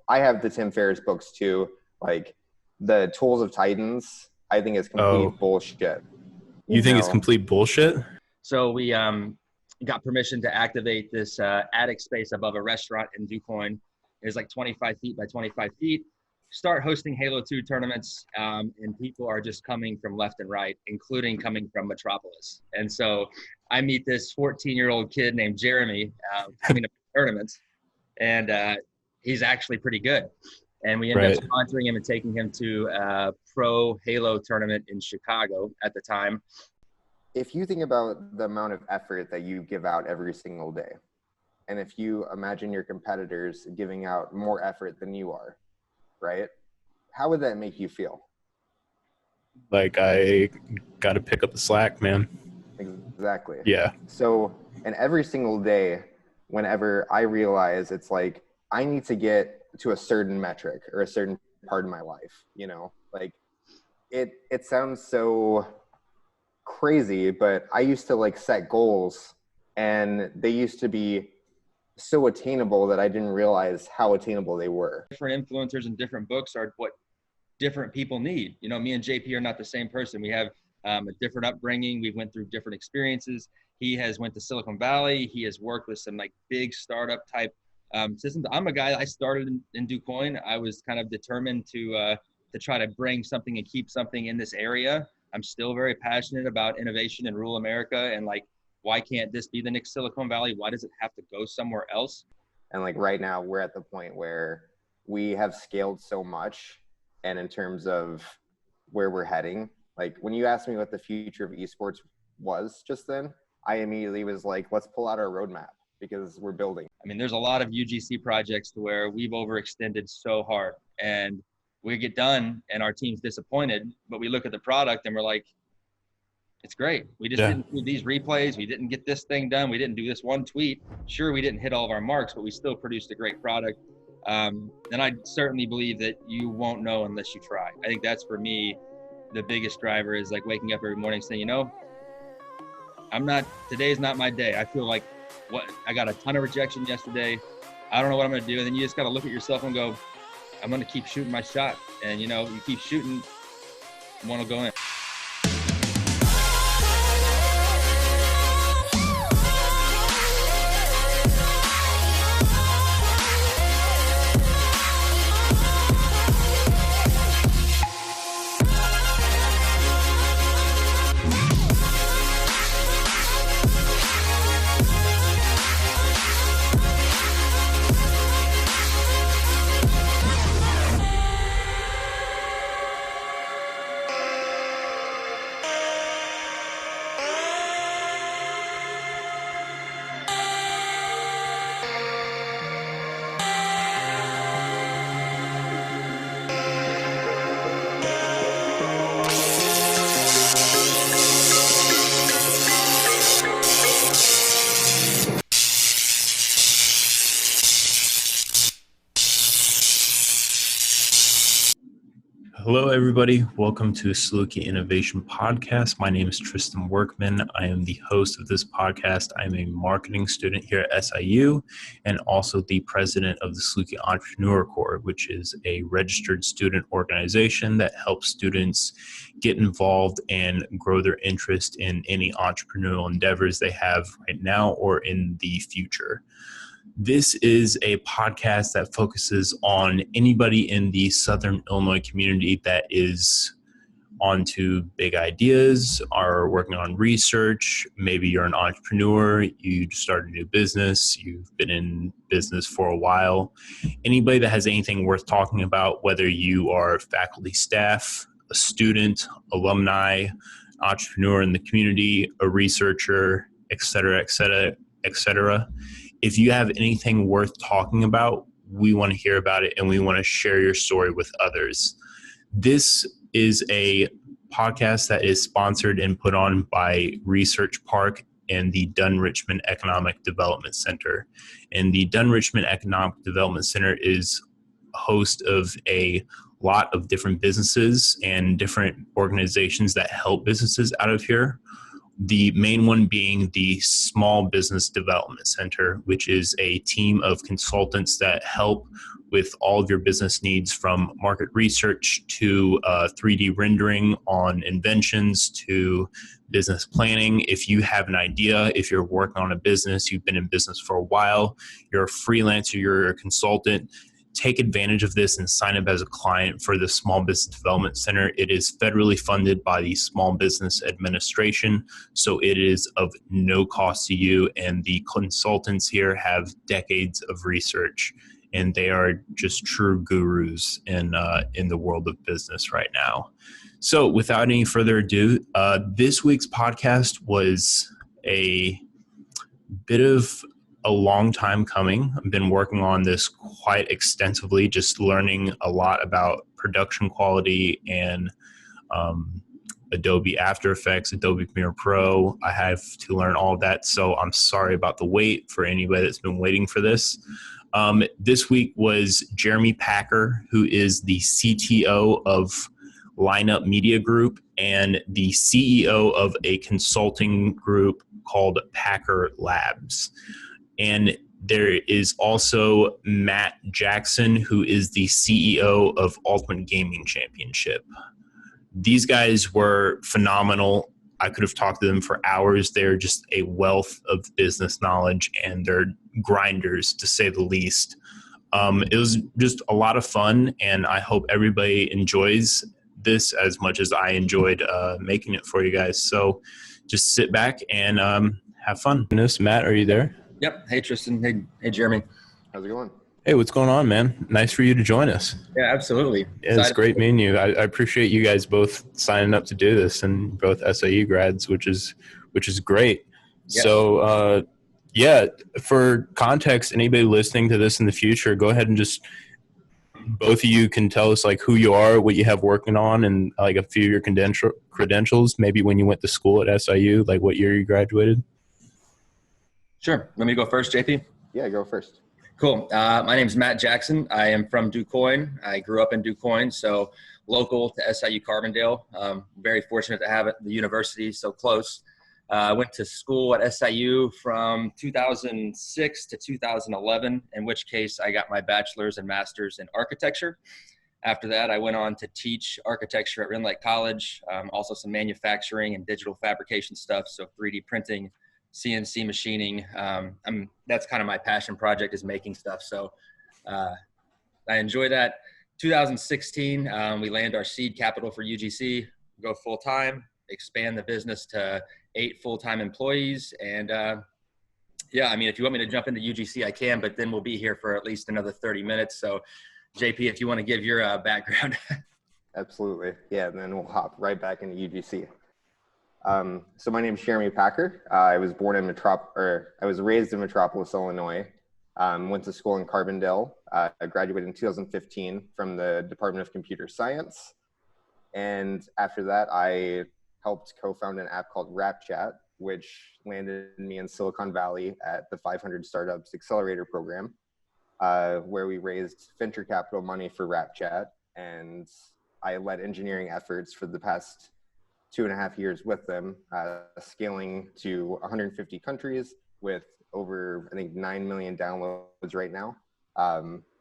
I have the Tim Ferriss books too. Like the Tools of Titans, I think is complete bullshit. You think it's complete bullshit? So we got permission to activate this attic space above a restaurant in DuQuoin. It's like 25 feet by 25 feet. Start hosting Halo 2 tournaments, and people are just coming from left and right, including coming from Metropolis. And so I meet this 14-year-old kid named Jeremy coming to tournaments, and he's actually pretty good. And we ended up sponsoring him and taking him to a pro Halo tournament in Chicago at the time. If you think about the amount of effort that you give out every single day, and if you imagine your competitors giving out more effort than you are, right? How would that make you feel? Like I got to pick up the slack, man. Exactly. Yeah. So, and every single day, whenever I realize it's like, I need to get to a certain metric or a certain part of my life, you know, like it sounds so crazy, but I used to like set goals and they used to be so attainable that I didn't realize how attainable they were. Different influencers and different books are what different people need. You know, me and JP are not the same person. We have a different upbringing. We went through different experiences. He has went to Silicon Valley. He has worked with some like big startup type systems. I'm a guy, I started in DuQuoin. I was kind of determined to try to bring something and keep something in this area. I'm still very passionate about innovation in rural America and like, why can't this be the next Silicon Valley? Why does it have to go somewhere else? And like right now, we're at the point where we have scaled so much. And in terms of where we're heading, like when you asked me what the future of esports was just then, I immediately was like, let's pull out our roadmap because we're building. I mean, there's a lot of UGC projects to where we've overextended so hard and we get done and our team's disappointed, but we look at the product and we're like, it's great. We just didn't do these replays. We didn't get this thing done. We didn't do this one tweet. Sure, we didn't hit all of our marks, but we still produced a great product. And I certainly believe that you won't know unless you try. I think that's for me, the biggest driver is like waking up every morning saying, you know, today's not my day. I feel like I got a ton of rejection yesterday. I don't know what I'm going to do. And then you just got to look at yourself and go, I'm going to keep shooting my shot. And, you know, you keep shooting, one will go in. Hello, everybody. Welcome to Saluki Innovation Podcast. My name is Tristan Workman. I am the host of this podcast. I'm a marketing student here at SIU and also the president of the Saluki Entrepreneur Corps, which is a registered student organization that helps students get involved and grow their interest in any entrepreneurial endeavors they have right now or in the future. This is a podcast that focuses on anybody in the Southern Illinois community that is onto big ideas, are working on research. Maybe you're an entrepreneur, you started a new business, you've been in business for a while. Anybody that has anything worth talking about, whether you are faculty, staff, a student, alumni, entrepreneur in the community, a researcher, et cetera, et cetera, et cetera. If you have anything worth talking about, we want to hear about it and we want to share your story with others. This is a podcast that is sponsored and put on by Research Park and the Dunn-Richmond Economic Development Center. And the Dunn-Richmond Economic Development Center is a host of a lot of different businesses and different organizations that help businesses out of here. The main one being the Small Business Development Center, which is a team of consultants that help with all of your business needs, from market research to 3D rendering on inventions to business planning. If you have an idea, if you're working on a business, you've been in business for a while, you're a freelancer, you're a consultant, take advantage of this and sign up as a client for the Small Business Development Center. It is federally funded by the Small Business Administration, so it is of no cost to you. And the consultants here have decades of research, and they are just true gurus in the world of business right now. So without any further ado, this week's podcast was a bit of a long time coming. I've been working on this quite extensively, just learning a lot about production quality and Adobe After Effects, Adobe Premiere Pro. I have to learn all of that, so I'm sorry about the wait for anybody that's been waiting for this. This week was Jeremy Packer, who is the CTO of Lineup Media Group and the CEO of a consulting group called Packer Labs. And there is also Matt Jackson, who is the CEO of Ultimate Gaming Championship. These guys were phenomenal. I could have talked to them for hours. They're just a wealth of business knowledge, and they're grinders, to say the least. It was just a lot of fun, and I hope everybody enjoys this as much as I enjoyed making it for you guys. So just sit back and have fun. Matt, are you there? Yep. Hey, Tristan. Hey, Jeremy. How's it going? Hey, what's going on, man? Nice for you to join us. Yeah, absolutely. Yeah, it's great meeting you. I appreciate you guys both signing up to do this, and both SIU grads, which is great. Yeah. So, for context, anybody listening to this in the future, go ahead and just both of you can tell us like who you are, what you have working on, and like a few of your credentials. Maybe when you went to school at SIU, like what year you graduated. Sure. Let me go first, JP. Yeah, go first. Cool. My name is Matt Jackson. I am from DuQuoin. I grew up in DuQuoin, so local to SIU Carbondale. Very fortunate to have it, the university so close. I went to school at SIU from 2006 to 2011, in which case I got my bachelor's and master's in architecture. After that, I went on to teach architecture at Rinlight College, also some manufacturing and digital fabrication stuff, so 3D printing, CNC machining. That's kind of my passion project, is making stuff. So I enjoy that. 2016, we land our seed capital for UGC, go full time, expand the business to 8 full-time employees. And if you want me to jump into UGC, I can, but then we'll be here for at least another 30 minutes. So JP, if you want to give your background. Absolutely. Yeah, and then we'll hop right back into UGC. So my name is Jeremy Packer. I was raised in Metropolis, Illinois. Went to school in Carbondale. I graduated in 2015 from the Department of Computer Science. And after that, I helped co-found an app called RapChat, which landed me in Silicon Valley at the 500 Startups Accelerator Program, where we raised venture capital money for RapChat. And I led engineering efforts for the past 2.5 years with them, scaling to 150 countries with over, I think, 9 million downloads right now,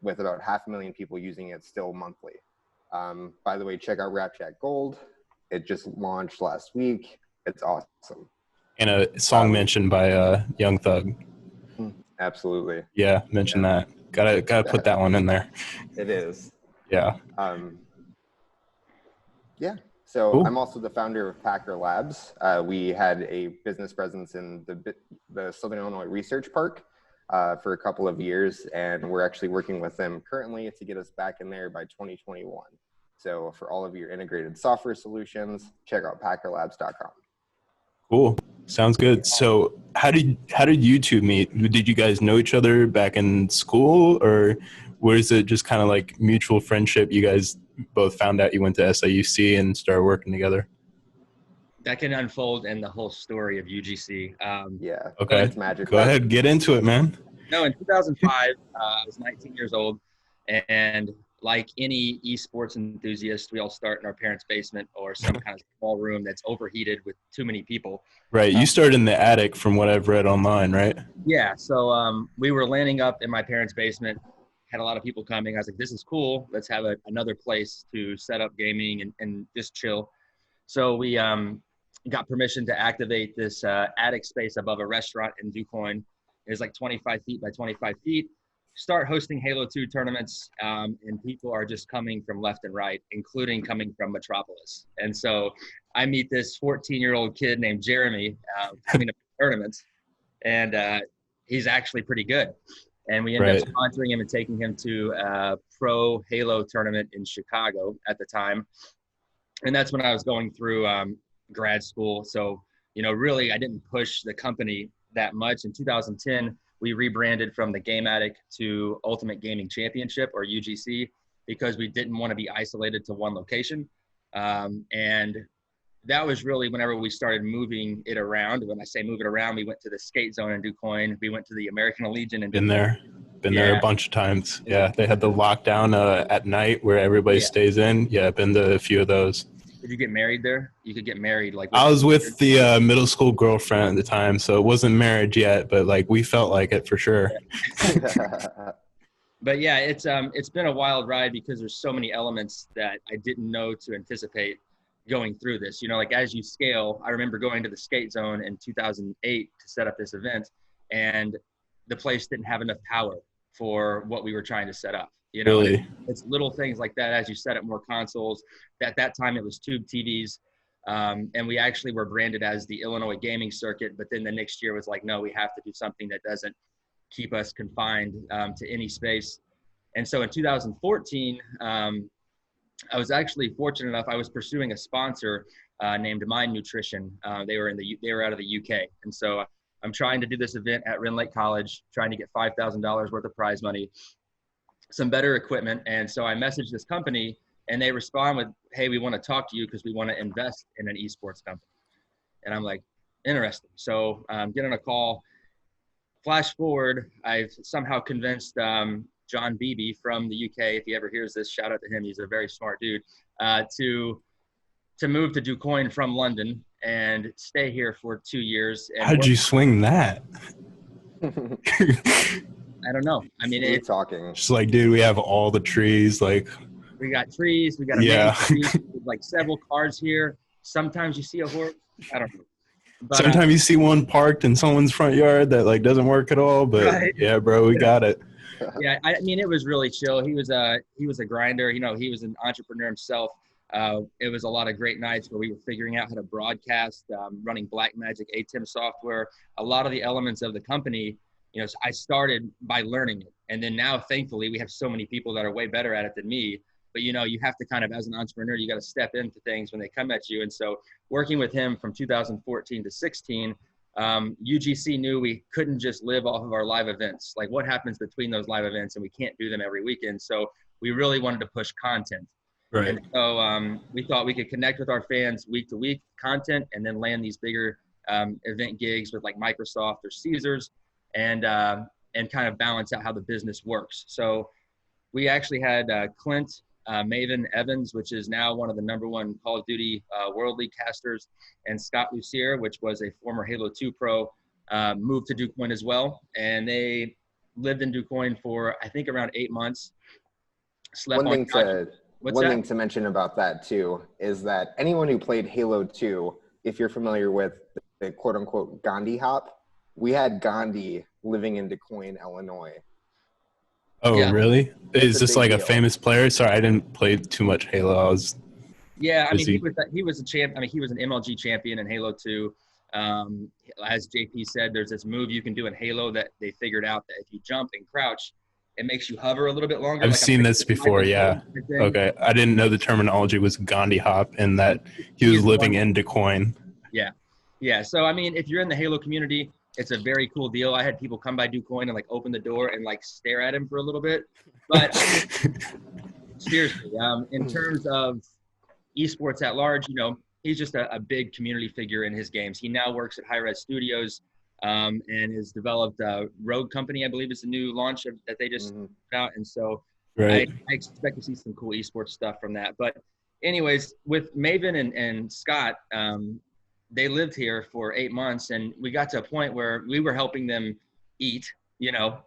with about 500,000 people using it still monthly. By the way, check out RapChat Gold. It just launched last week. It's awesome. And a song mentioned by Young Thug. Absolutely. Yeah, mention that. Gotta put that one in there. It is. Yeah. Yeah. So cool. I'm also the founder of Packer Labs. We had a business presence in the Southern Illinois Research Park for a couple of years, and we're actually working with them currently to get us back in there by 2021. So for all of your integrated software solutions, check out packerlabs.com. Cool. Sounds good. So how did you two meet? Did you guys know each other back in school, or was it just kind of like mutual friendship? You guys both found out you went to SIUC and started working together? That can unfold in the whole story of UGC. Yeah. Okay. It's magic. Go ahead. Get into it, man. No, in 2005, I was 19 years old, and like any esports enthusiast, we all start in our parents' basement or some kind of small room that's overheated with too many people. Right. You started in the attic from what I've read online, right? Yeah. So we were landing up in my parents' basement, had a lot of people coming. I was like, this is cool. Let's have another place to set up gaming and just chill. So we got permission to activate this attic space above a restaurant in DuQuoin. It's like 25 feet by 25 feet. Start hosting Halo 2 tournaments, and people are just coming from left and right, including coming from Metropolis. And so I meet this 14-year-old kid named Jeremy coming to tournaments, and he's actually pretty good. And we ended up sponsoring him and taking him to a pro Halo tournament in Chicago at the time. And that's when I was going through grad school. So, really, I didn't push the company that much. In 2010, we rebranded from the Game Addict to Ultimate Gaming Championship, or UGC, because we didn't want to be isolated to one location. And that was really whenever we started moving it around. When I say move it around, we went to the skate zone in DuQuoin. We went to the American Legion in DuQuoin. Been there a bunch of times. Yeah, they had the lockdown at night where everybody stays in. Yeah, been to a few of those. Did you get married there? You could get married I was with the middle school girlfriend at the time, so it wasn't marriage yet, but like we felt like it for sure. But yeah, it's been a wild ride because there's so many elements that I didn't know to anticipate going through this. Like as you scale, I remember going to the skate zone in 2008 to set up this event, and the place didn't have enough power for what we were trying to set up. Really? It's little things like that as you set up more consoles. At that time, it was tube TVs. And we actually were branded as the Illinois gaming circuit. But then the next year was like, no, we have to do something that doesn't keep us confined to any space. And so in 2014, I was actually fortunate enough. I was pursuing a sponsor named Mind Nutrition. They were out of the UK. And so I'm trying to do this event at Ren Lake College, trying to get $5,000 worth of prize money, some better equipment. And so I messaged this company and they respond with, hey, we want to talk to you because we want to invest in an esports company. And I'm like, interesting. So get on a call. Flash forward, I've somehow convinced John Beebe from the UK, if he ever hears this, shout out to him. He's a very smart dude, to move to DuQuoin from London and stay here for 2 years. And how did you swing that? I don't know. I mean, it's talking. Just like, dude, we have all the trees. Like, we got trees. We got a trees, like several cars here. Sometimes you see a horse. I don't know. But, sometimes you see one parked in someone's front yard that like doesn't work at all. But yeah, bro, we got it. Yeah, I mean, it was really chill. He was a grinder. He was an entrepreneur himself. It was a lot of great nights where we were figuring out how to broadcast, running Blackmagic ATEM software. A lot of the elements of the company. I started by learning it. And then now, thankfully, we have so many people that are way better at it than me. But, you have to kind of, as an entrepreneur, you got to step into things when they come at you. And so working with him from 2014 to 16, UGC knew we couldn't just live off of our live events. Like what happens between those live events, and we can't do them every weekend. So we really wanted to push content. Right. And so we thought we could connect with our fans week to week content and then land these bigger event gigs with like Microsoft or Caesars. And kind of balance out how the business works. So we actually had Clint Maven Evans, which is now one of the #1 Call of Duty World League casters, and Scott Lucier, which was a former Halo 2 pro, moved to DuQuoin as well. And they lived in DuQuoin for, I think, around 8 months. One thing to mention about that too is that anyone who played Halo 2, if you're familiar with the quote unquote Gandhi hop, we had Gandhi living in DuQuoin, Illinois. Oh, yeah. Really? Is this like deal. A famous player? Sorry, I didn't play too much Halo. I mean, he was a champ. I mean, he was an MLG champion in Halo 2. As JP said, there's this move you can do in Halo that they figured out that if you jump and crouch, it makes you hover a little bit longer. I've seen this before, yeah. Okay, I didn't know the terminology was Gandhi hop and that he was living in DuQuoin. Yeah. So, I mean, if you're in the Halo community, it's a very cool deal. I had people come by DuQuoin and like open the door and like stare at him for a little bit. But seriously, in terms of esports at large, he's just a big community figure in his games. He now works at High Res Studios and has developed Rogue Company, I believe is the new launch that they just put out. And so Right. I expect to see some cool esports stuff from that. But anyways, with Maven and Scott, they lived here for 8 months, and we got to a point where we were helping them eat,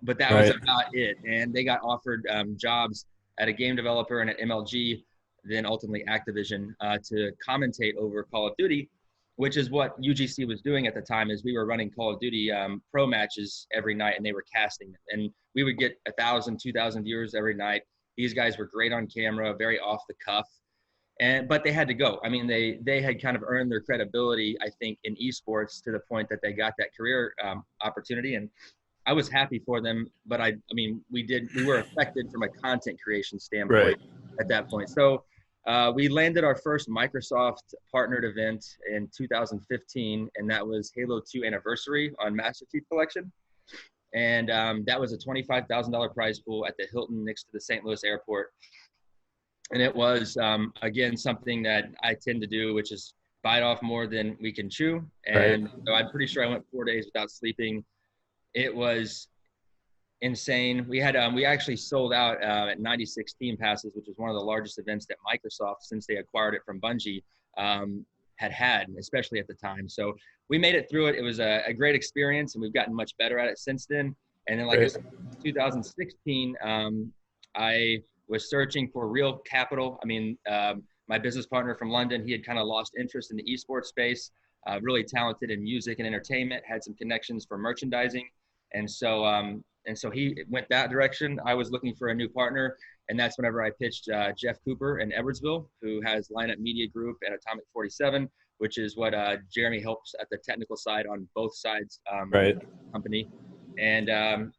but that was Right. about it. And they got offered jobs at a game developer and at MLG, then ultimately Activision, to commentate over Call of Duty, which is what UGC was doing at the time. Is we were running Call of Duty pro matches every night, and they were casting them. And we would get 1,000, 2,000 viewers every night. These guys were great on camera, very off the cuff. But they had to go. I mean, they had kind of earned their credibility, I think, in esports to the point that they got that career opportunity. And I was happy for them, but I mean, we were affected from a content creation standpoint at that point. So we landed our first Microsoft partnered event in 2015, and that was Halo 2 Anniversary on Master Chief Collection. And that was a $25,000 prize pool at the Hilton next to the St. Louis airport. And it was, again, something that I tend to do, which is bite off more than we can chew. And so I'm pretty sure I went 4 days without sleeping. It was insane. We actually sold out at 96 team passes, which was one of the largest events that Microsoft, since they acquired it from Bungie, had, especially at the time. So we made it through it. It was a great experience, and we've gotten much better at it since then. And then, like I said, 2016, I was searching for real capital. I mean, my business partner from London, he had kind of lost interest in the esports space, really talented in music and entertainment, had some connections for merchandising. And so he went that direction. I was looking for a new partner, and that's whenever I pitched Jeff Cooper in Edwardsville, who has Lineup Media Group and Atomic 47, which is what Jeremy helps at the technical side on both sides of the company. And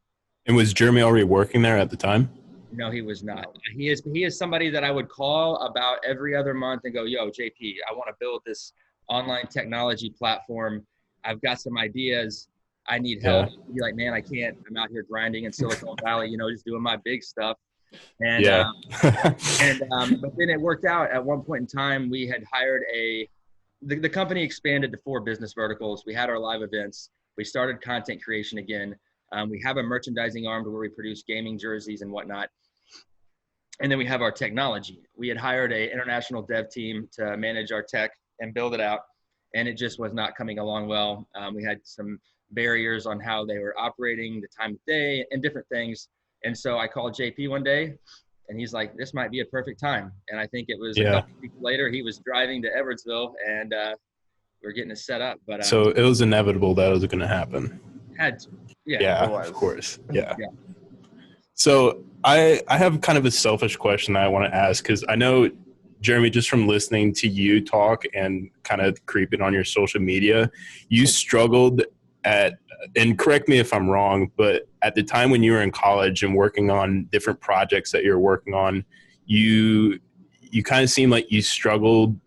was Jeremy already working there at the time? No, he was not. He is somebody that I would call about every other month and go, yo, JP, I want to build this online technology platform. I've got some ideas. I need help. He'd be like, man, I can't. I'm out here grinding in Silicon Valley, just doing my big stuff. And but then it worked out. At one point in time, we had hired the company expanded to 4 business verticals. We had our live events. We started content creation again. We have a merchandising arm where we produce gaming jerseys and whatnot. And then we have our technology. We had hired an international dev team to manage our tech and build it out. And it just was not coming along well. We had some barriers on how they were operating, the time of day, and different things. And so I called JP one day, and he's like, this might be a perfect time. And I think it was a couple weeks later, he was driving to Edwardsville, and we're getting it set up. But so it was inevitable that it was going to happen. Had to. Yeah, of course. Yeah. So I have kind of a selfish question that I want to ask, because I know, Jeremy, just from listening to you talk and kind of creeping on your social media, you struggled and correct me if I'm wrong, but at the time when you were in college and working on different projects that you're working on, you kind of seemed like you struggled,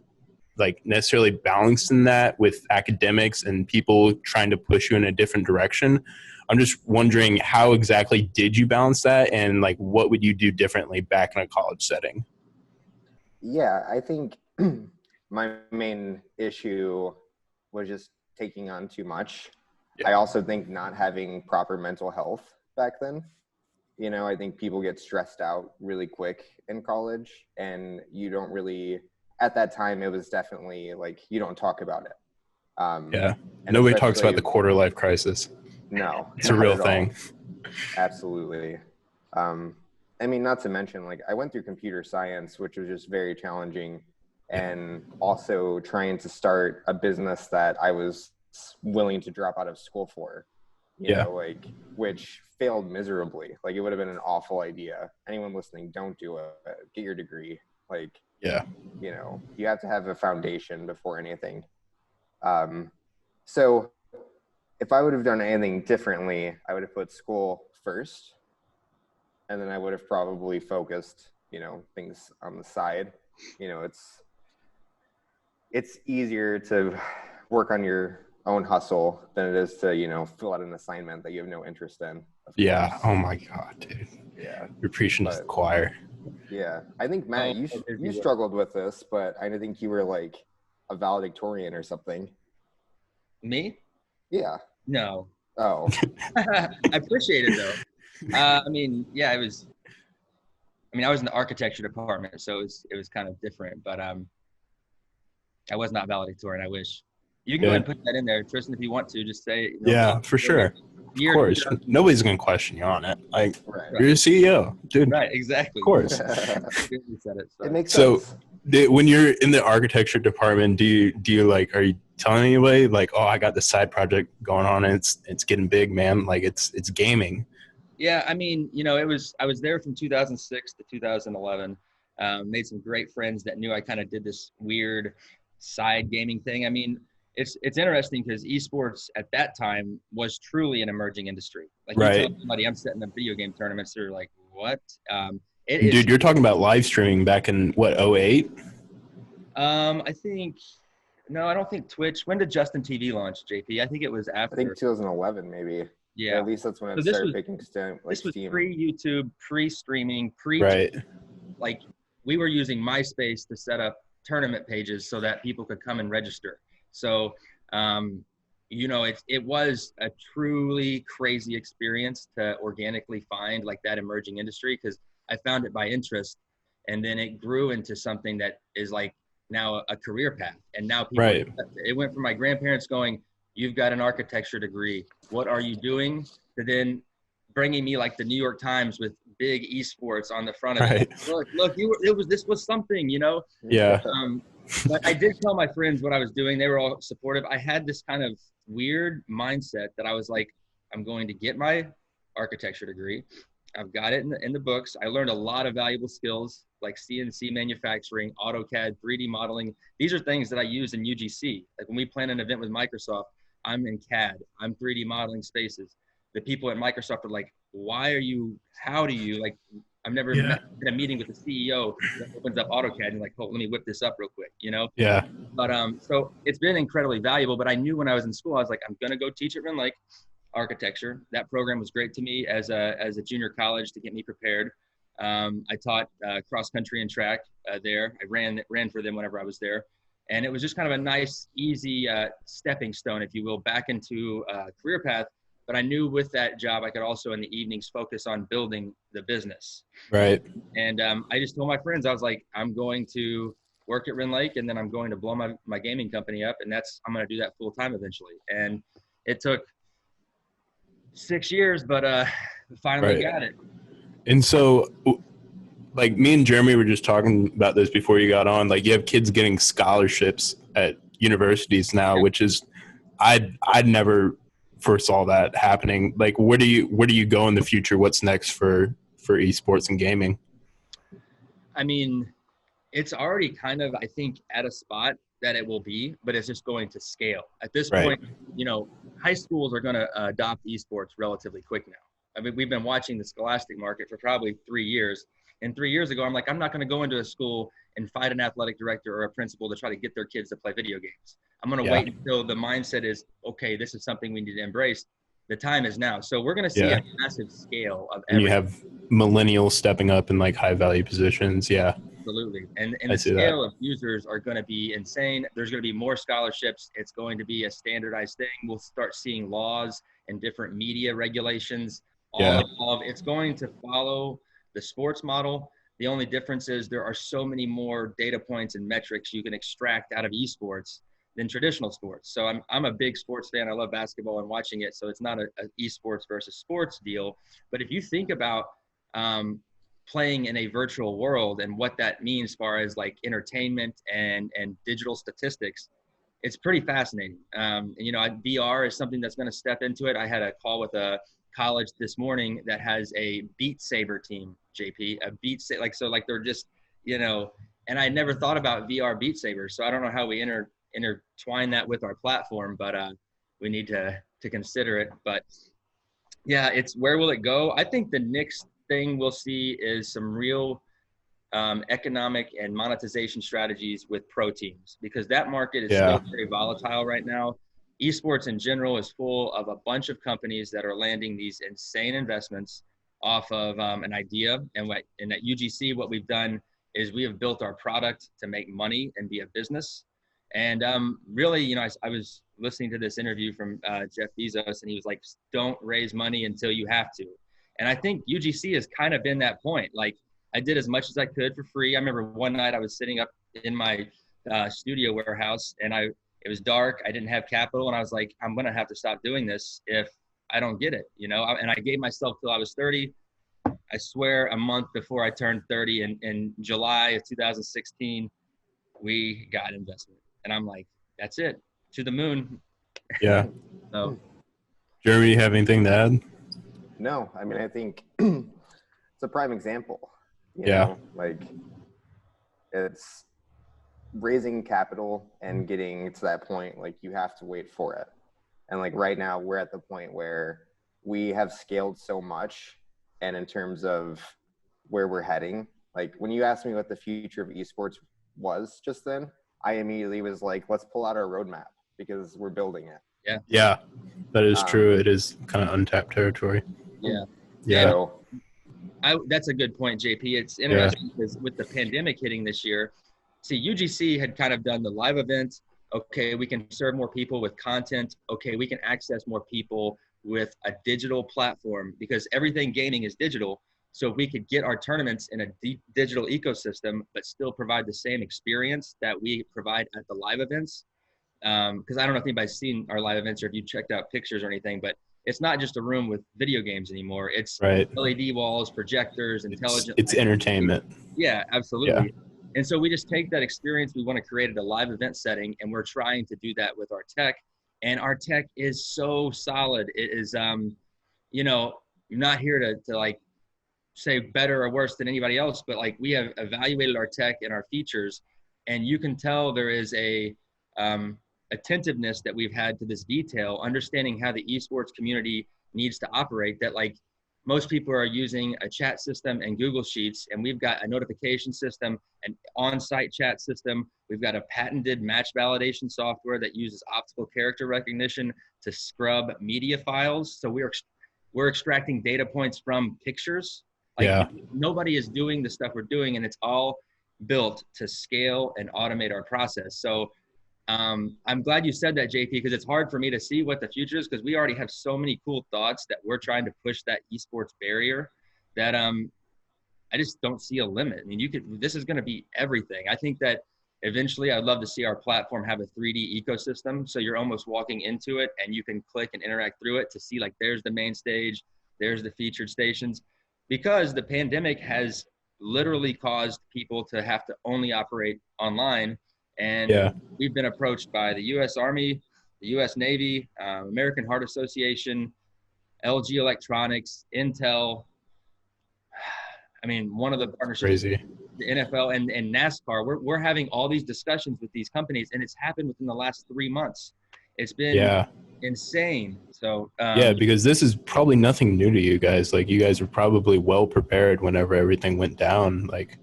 like necessarily balancing that with academics and people trying to push you in a different direction. I'm just wondering, how exactly did you balance that, and like what would you do differently back in a college setting? Yeah, I think my main issue was just taking on too much. I also think not having proper mental health back then. I think people get stressed out really quick in college, and you don't really, at that time, it was definitely like, you don't talk about it. And nobody talks about the quarter life crisis. No. It's a real thing. Absolutely. I mean, not to mention, like, I went through computer science, which was just very challenging, and also trying to start a business that I was willing to drop out of school for, you know, like, which failed miserably. Like, it would have been an awful idea. Anyone listening, don't do it. Get your degree. Like, you have to have a foundation before anything. So if I would have done anything differently, I would have put school first, and then I would have probably focused, things on the side. It's easier to work on your own hustle than it is to, fill out an assignment that you have no interest in. Yeah. Oh my God, dude. Yeah. You're preaching to the choir. Yeah. I think, Matt, you struggled with this, but I think you were like a valedictorian or something. Me? Yeah. No. Oh. I appreciate it though. I mean, yeah, it was I mean, I was in the architecture department, so it was kind of different, but I was not valedictorian. I wish. You can go ahead and put that in there, Tristan, if you want to. Just say, Yeah, for sure. Of course, nobody's gonna question you on it. Like, Right. you're the CEO, dude. Right, exactly. Of course. It makes So, sense. when you're in the architecture department, do you like, are you telling anybody like, oh, I got this side project going on and it's getting big, man? Like it's gaming. Yeah, I mean, I was there from 2006 to 2011. Made some great friends that knew I kind of did this weird side gaming thing. I mean, it's interesting because esports at that time was truly an emerging industry. Like you tell somebody I'm setting up video game tournaments, they're like, what? Dude, you're talking about live streaming back in what, 08? I think, no, I don't think Twitch. When did Justin TV launch, JP? I think it was after. I think 2011 maybe. Yeah. Or at least that's when it started picking steam. This was Steam. pre-YouTube, pre-streaming, Right. Like we were using MySpace to set up tournament pages so that people could come and register. So, it was a truly crazy experience to organically find like that emerging industry, because I found it by interest, and then it grew into something that is like now a career path. And now people, it went from my grandparents going, "You've got an architecture degree. What are you doing?" to then bringing me like the New York Times with big esports on the front of it. Look, this was something, Yeah. But I did tell my friends what I was doing. They were all supportive. I had this kind of weird mindset that I was like, I'm going to get my architecture degree. I've got it in the books. I learned a lot of valuable skills like CNC manufacturing, AutoCAD, 3D modeling. These are things that I use in UGC. Like when we plan an event with Microsoft, I'm in CAD. I'm 3D modeling spaces. The people at Microsoft are like, how do you, like, I've never been in a meeting with the CEO that opens up AutoCAD and like, oh, let me whip this up real quick, Yeah. But so it's been incredibly valuable. But I knew when I was in school, I was like, I'm gonna go teach at Rend Lake architecture. That program was great to me as a junior college to get me prepared. I taught cross country and track there. I ran for them whenever I was there, and it was just kind of a nice, easy stepping stone, if you will, back into a career path. But I knew with that job, I could also in the evenings focus on building the business. Right. And I just told my friends, I was like, I'm going to work at Rend Lake, and then I'm going to blow my gaming company up, and I'm going to do that full time eventually. And it took 6 years, but finally got it. And so, like me and Jeremy were just talking about this before you got on. Like you have kids getting scholarships at universities now, which is I'd never foresaw that happening. Like where do you go in the future? What's next for esports and gaming? I mean, it's already kind of, I think, at a spot that it will be, but it's just going to scale. At this point, high schools are going to adopt esports relatively quick now. I mean, we've been watching the scholastic market for probably 3 years. And 3 years ago, I'm like, I'm not going to go into a school and fight an athletic director or a principal to try to get their kids to play video games. I'm going to wait until the mindset is, okay, this is something we need to embrace. The time is now. So we're going to see a massive scale of everything. And you have millennials stepping up in like high value positions. Yeah. Absolutely. And the scale of users are going to be insane. There's going to be more scholarships. It's going to be a standardized thing. We'll start seeing laws and different media regulations all evolve. It's going to follow the sports model. The only difference is there are so many more data points and metrics you can extract out of esports than traditional sports. So I'm a big sports fan. I love basketball and watching it. So it's not a esports versus sports deal. But if you think about playing in a virtual world and what that means as far as like entertainment and digital statistics, it's pretty fascinating. VR is something that's going to step into it. I had a call with a college this morning that has a Beat Saber team, JP, like they're just, and I never thought about VR Beat Saber. So I don't know how we intertwine that with our platform, but we need to consider it. But yeah, it's where will it go? I think the next thing we'll see is some real economic and monetization strategies with pro teams, because that market is still very volatile right now. Esports in general is full of a bunch of companies that are landing these insane investments off of an idea. And at UGC, what we've done is we have built our product to make money and be a business. And really, I was listening to this interview from Jeff Bezos, and he was like, don't raise money until you have to. And I think UGC has kind of been that point. Like, I did as much as I could for free. I remember one night I was sitting up in my studio warehouse, and it was dark. I didn't have capital, and I was like, I'm gonna have to stop doing this if I don't get it, And I gave myself till I was 30. I swear, a month before I turned 30, in July of 2016, we got investment, and I'm like, that's it, to the moon. Yeah. So, Jeremy, you have anything to add? No, I mean, I think it's a prime example. You Yeah. know, like it's raising capital and getting to that point. Like you have to wait for it. And like right now, we're at the point where we have scaled so much, and in terms of where we're heading, like when you asked me what the future of esports was just then, I immediately was like, let's pull out our roadmap because we're building it. yeah. Yeah, that is true. It is kind of untapped territory. Yeah. Yeah. So, That's a good point, JP. It's interesting because with the pandemic hitting this year, see, UGC had kind of done the live events. Okay, we can serve more people with content. Okay, we can access more people with a digital platform because everything gaming is digital. So if we could get our tournaments in a digital ecosystem, but still provide the same experience that we provide at the live events. Because I don't know if anybody's seen our live events or if you checked out pictures or anything, but it's not just a room with video games anymore. It's right. LED walls, projectors, intelligent. It's entertainment. Yeah, absolutely. Yeah. And so we just take that experience we want to create at a live event setting, and we're trying to do that with our tech. And our tech is so solid. It is, you're not here to like say better or worse than anybody else, but like we have evaluated our tech and our features, and you can tell there is a attentiveness that we've had to this detail, understanding how the esports community needs to operate, that like most people are using a chat system and Google Sheets, and we've got a notification system, an on-site chat system. We've got a patented match validation software that uses optical character recognition to scrub media files. So we're extracting data points from pictures. Like nobody is doing the stuff we're doing, and it's all built to scale and automate our process. So I'm glad you said that, JP, because it's hard for me to see what the future is, because we already have so many cool thoughts that we're trying to push that esports barrier that I just don't see a limit. I mean, this is going to be everything. I think that eventually I'd love to see our platform have a 3D ecosystem. So you're almost walking into it and you can click and interact through it to see like, there's the main stage, there's the featured stations, because the pandemic has literally caused people to have to only operate online. And we've been approached by the U.S. Army, the U.S. Navy, American Heart Association, LG Electronics, Intel. I mean, one of the partnerships, the NFL and NASCAR. We're having all these discussions with these companies, and it's happened within the last 3 months. It's been insane. So because this is probably nothing new to you guys. Like you guys were probably well prepared whenever everything went down. Like.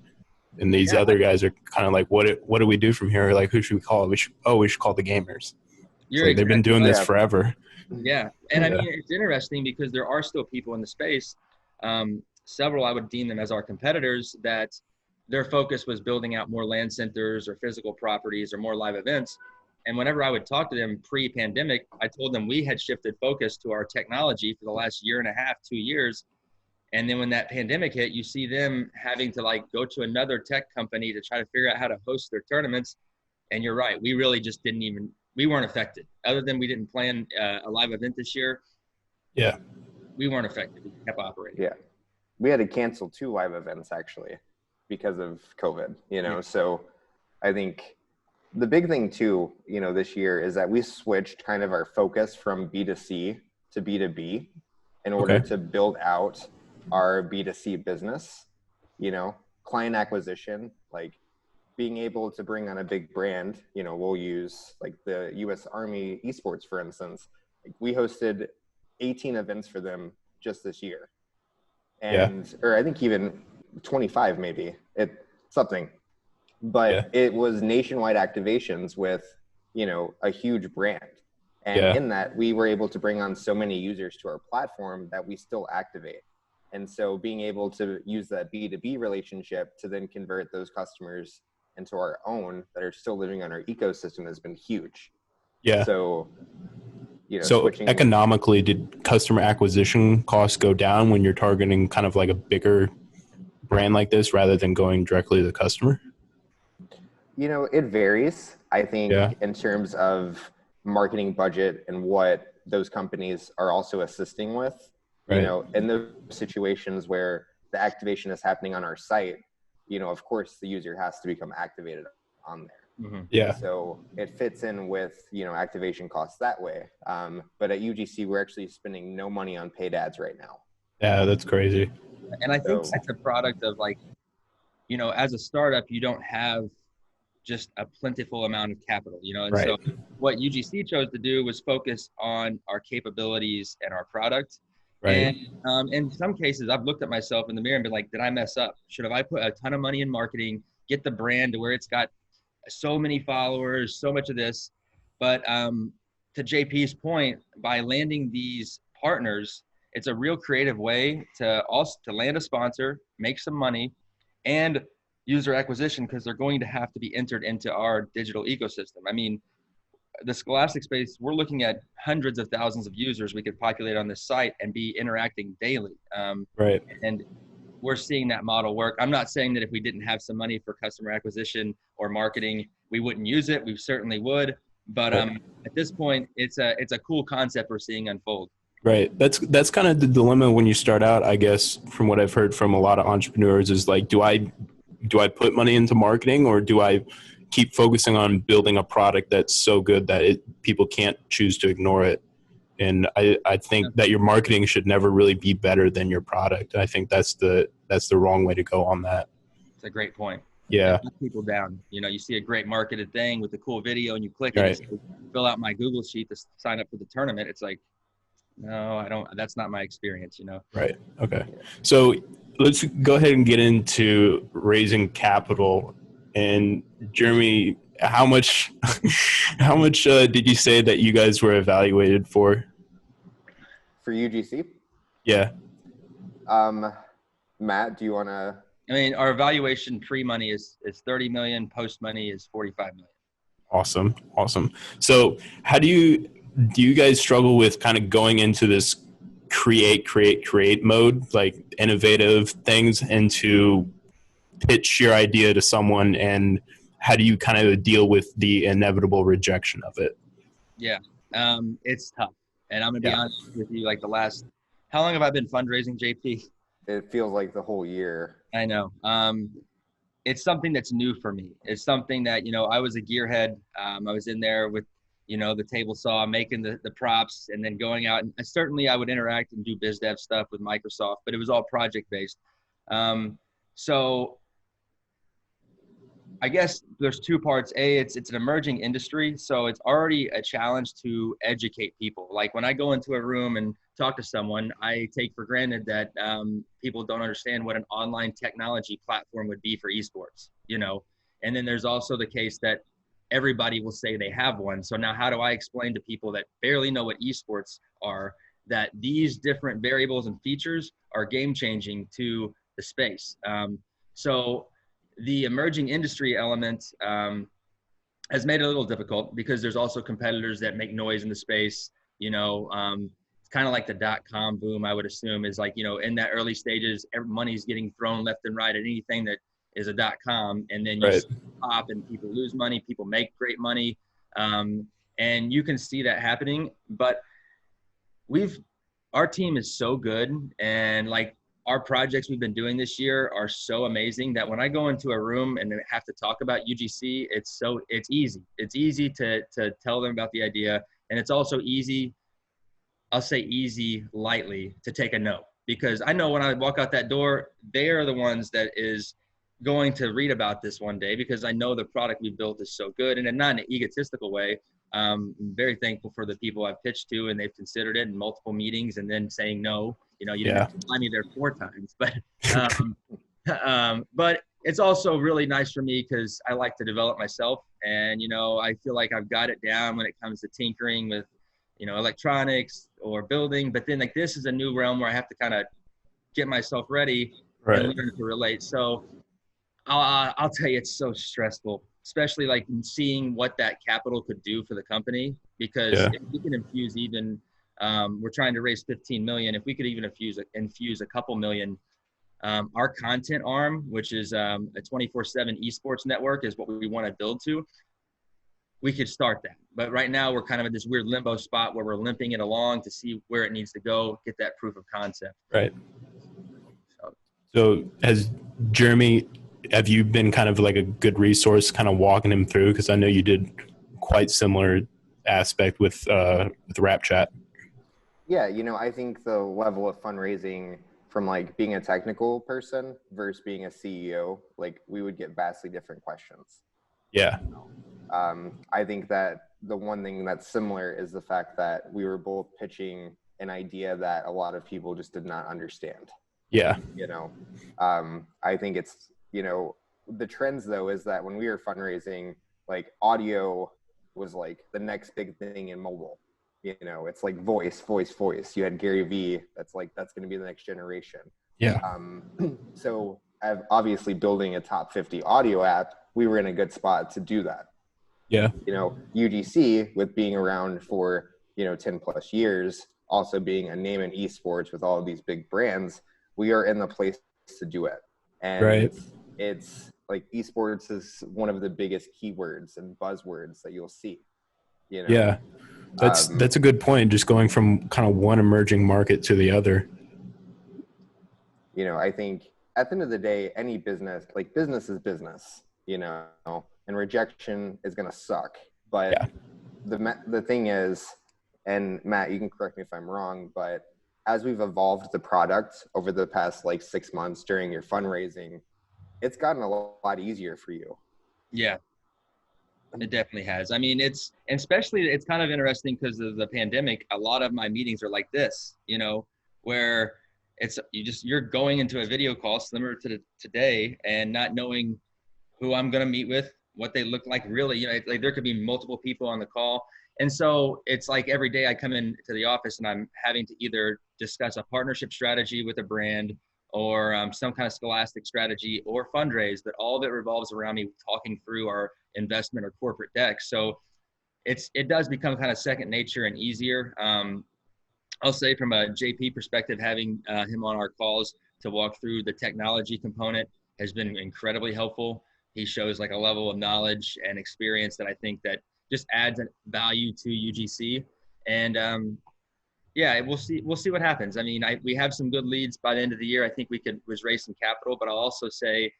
And these other guys are kind of like, what do we do from here? Like, who should we call? We should call the gamers. Like, they've been doing this forever. Yeah. And I mean, it's interesting because there are still people in the space. Several, I would deem them as our competitors, that their focus was building out more LAN centers or physical properties or more live events. And whenever I would talk to them pre-pandemic, I told them we had shifted focus to our technology for the last 1.5 years, 2 years. And then when that pandemic hit, you see them having to like go to another tech company to try to figure out how to host their tournaments. And you're right. We really just we weren't affected, other than we didn't plan a live event this year. Yeah. We weren't affected. We kept operating. Yeah. We had to cancel 2 live events actually because of COVID, So I think the big thing too, this year is that we switched kind of our focus from B2C to B2B in order to build out our B2C business, client acquisition, like being able to bring on a big brand. We'll use like the U.S. Army esports, for instance. Like, we hosted 18 events for them just this year. Or I think even 25 maybe, but it was nationwide activations with, a huge brand. And in that, we were able to bring on so many users to our platform that we still activate. And so being able to use that B2B relationship to then convert those customers into our own that are still living on our ecosystem has been huge. Yeah. So, so economically, did customer acquisition costs go down when you're targeting kind of like a bigger brand like this rather than going directly to the customer? It varies, I think, Yeah. in terms of marketing budget and what those companies are also assisting with. Right. In those situations where the activation is happening on our site, of course the user has to become activated on there. Mm-hmm. Yeah. So it fits in with, activation costs that way. But at UGC, we're actually spending no money on paid ads right now. Yeah, that's crazy. And I think So- that's a product of like, as a startup, you don't have just a plentiful amount of capital, and Right. so what UGC chose to do was focus on our capabilities and our product. Right. And in some cases, I've looked at myself in the mirror and been like, did I mess up? Should have I put a ton of money in marketing, get the brand to where it's got so many followers, so much of this? But to JP's point, by landing these partners, it's a real creative way to land a sponsor, make some money, and user acquisition, because they're going to have to be entered into our digital ecosystem. I mean, the Scholastic space, we're looking at hundreds of thousands of users we could populate on this site and be interacting daily. Right. And we're seeing that model work. I'm not saying that if we didn't have some money for customer acquisition or marketing, we wouldn't use it. We certainly would. But at this point, it's a cool concept we're seeing unfold. Right. That's kind of the dilemma when you start out, I guess, from what I've heard from a lot of entrepreneurs, is like, do I put money into marketing, or do I keep focusing on building a product that's so good that people can't choose to ignore it? And I think that your marketing should never really be better than your product. I think that's the wrong way to go on that. It's a great point. Yeah. Let people down. You see a great marketed thing with a cool video and you click it, Right. and say, fill out my Google sheet to sign up for the tournament. It's like, no, I don't. That's not my experience, Right. Okay. So let's go ahead and get into raising capital. And Jeremy, how much did you say that you guys were evaluated for? For UGC? Yeah. Matt, do you want to? I mean, our evaluation pre-money is 30 million, post-money is 45 million. Awesome. So how do you guys struggle with kind of going into this create mode, like innovative things, and to pitch your idea to someone, and how do you kind of deal with the inevitable rejection of it? Yeah, it's tough. And I'm going to be honest with you, like how long have I been fundraising, JP? It feels like the whole year. I know. It's something that's new for me. It's something that, I was a gearhead. I was in there with, the table saw, making the props, and then going out. And certainly I would interact and do biz dev stuff with Microsoft, but it was all project based. So I guess there's two parts. It's an emerging industry, so it's already a challenge to educate people. Like when I go into a room and talk to someone, I take for granted that people don't understand what an online technology platform would be for esports, And then there's also the case that everybody will say they have one. So now how do I explain to people that barely know what esports are that these different variables and features are game changing to the space? So the emerging industry element has made it a little difficult because there's also competitors that make noise in the space. It's kind of like the .com boom, I would assume, is like, in that early stages, money's getting thrown left and right at anything that is a .com, and then you pop and people lose money, people make great money, and you can see that happening. But our team is so good, and like our projects we've been doing this year are so amazing that when I go into a room and have to talk about UGC, it's easy. It's easy to tell them about the idea, and it's also easy. I'll say easy lightly to take a no, because I know when I walk out that door, they are the ones that is going to read about this one day, because I know the product we built is so good, and not in an egotistical way. I'm very thankful for the people I've pitched to, and they've considered it in multiple meetings and then saying no. You didn't have to fly me there 4 times, but it's also really nice for me because I like to develop myself, and I feel like I've got it down when it comes to tinkering with electronics or building. But then like this is a new realm where I have to kind of get myself ready and learn to relate. So I'll tell you, it's so stressful, especially like seeing what that capital could do for the company, because if we can infuse even we're trying to raise 15 million. If we could even infuse a couple million, Our content arm, which is a 24/7 esports network, is what we want to build to. We could start that. But right now we're kind of in this weird limbo spot where we're limping it along to see where it needs to go, get that proof of concept. Right. So has Jeremy, have you been kind of like a good resource kind of walking him through? Because I know you did quite similar aspect with Rap Chat. Yeah, I think the level of fundraising from like being a technical person versus being a CEO, like we would get vastly different questions. Yeah. I think that the one thing that's similar is the fact that we were both pitching an idea that a lot of people just did not understand. Yeah. I think it's, the trends though is that when we were fundraising, like audio was like the next big thing in mobile. It's like voice. You had Gary Vee. That's going to be the next generation. Yeah. So obviously building a top 50 audio app, we were in a good spot to do that. Yeah. UGC with being around for, 10 plus years, also being a name in esports with all of these big brands, we are in the place to do it. And right. It's like esports is one of the biggest keywords and buzzwords that you'll see. Yeah. That's a good point. Just going from kind of one emerging market to the other. I think at the end of the day, any business, like business is business, and rejection is going to suck. But yeah. The thing is, and Matt, you can correct me if I'm wrong, but as we've evolved the product over the past like 6 months during your fundraising, it's gotten a lot easier for you. Yeah. It definitely has. I mean, especially it's kind of interesting because of the pandemic. A lot of my meetings are like this, where you're going into a video call similar to today and not knowing who I'm going to meet with, what they look like really, like there could be multiple people on the call. And so it's like every day I come into the office and I'm having to either discuss a partnership strategy with a brand or some kind of scholastic strategy or fundraise, but all of it revolves around me talking through our investment or corporate deck. So it does become kind of second nature and easier. I'll say from a JP perspective, having him on our calls to walk through the technology component has been incredibly helpful. He shows like a level of knowledge and experience that I think that just adds value to UGC. And yeah, we'll see what happens. I mean, we have some good leads by the end of the year. I think we could raise some capital, but I'll also say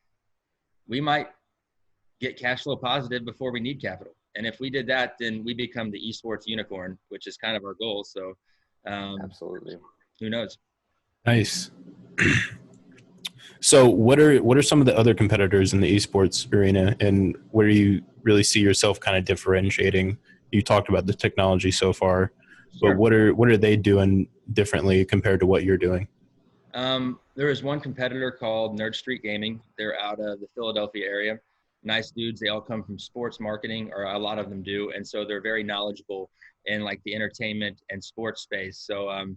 we might get cash flow positive before we need capital. And if we did that, then we become the esports unicorn, which is kind of our goal. So absolutely. Who knows? Nice. So what are some of the other competitors in the esports arena, and where do you really see yourself kind of differentiating? You talked about the technology so far, Sure. But what are they doing differently compared to what you're doing? There is one competitor called Nerd Street Gaming. They're out of the Philadelphia area. Nice dudes. They all come from sports marketing, or a lot of them do. And so they're very knowledgeable in like the entertainment and sports space. So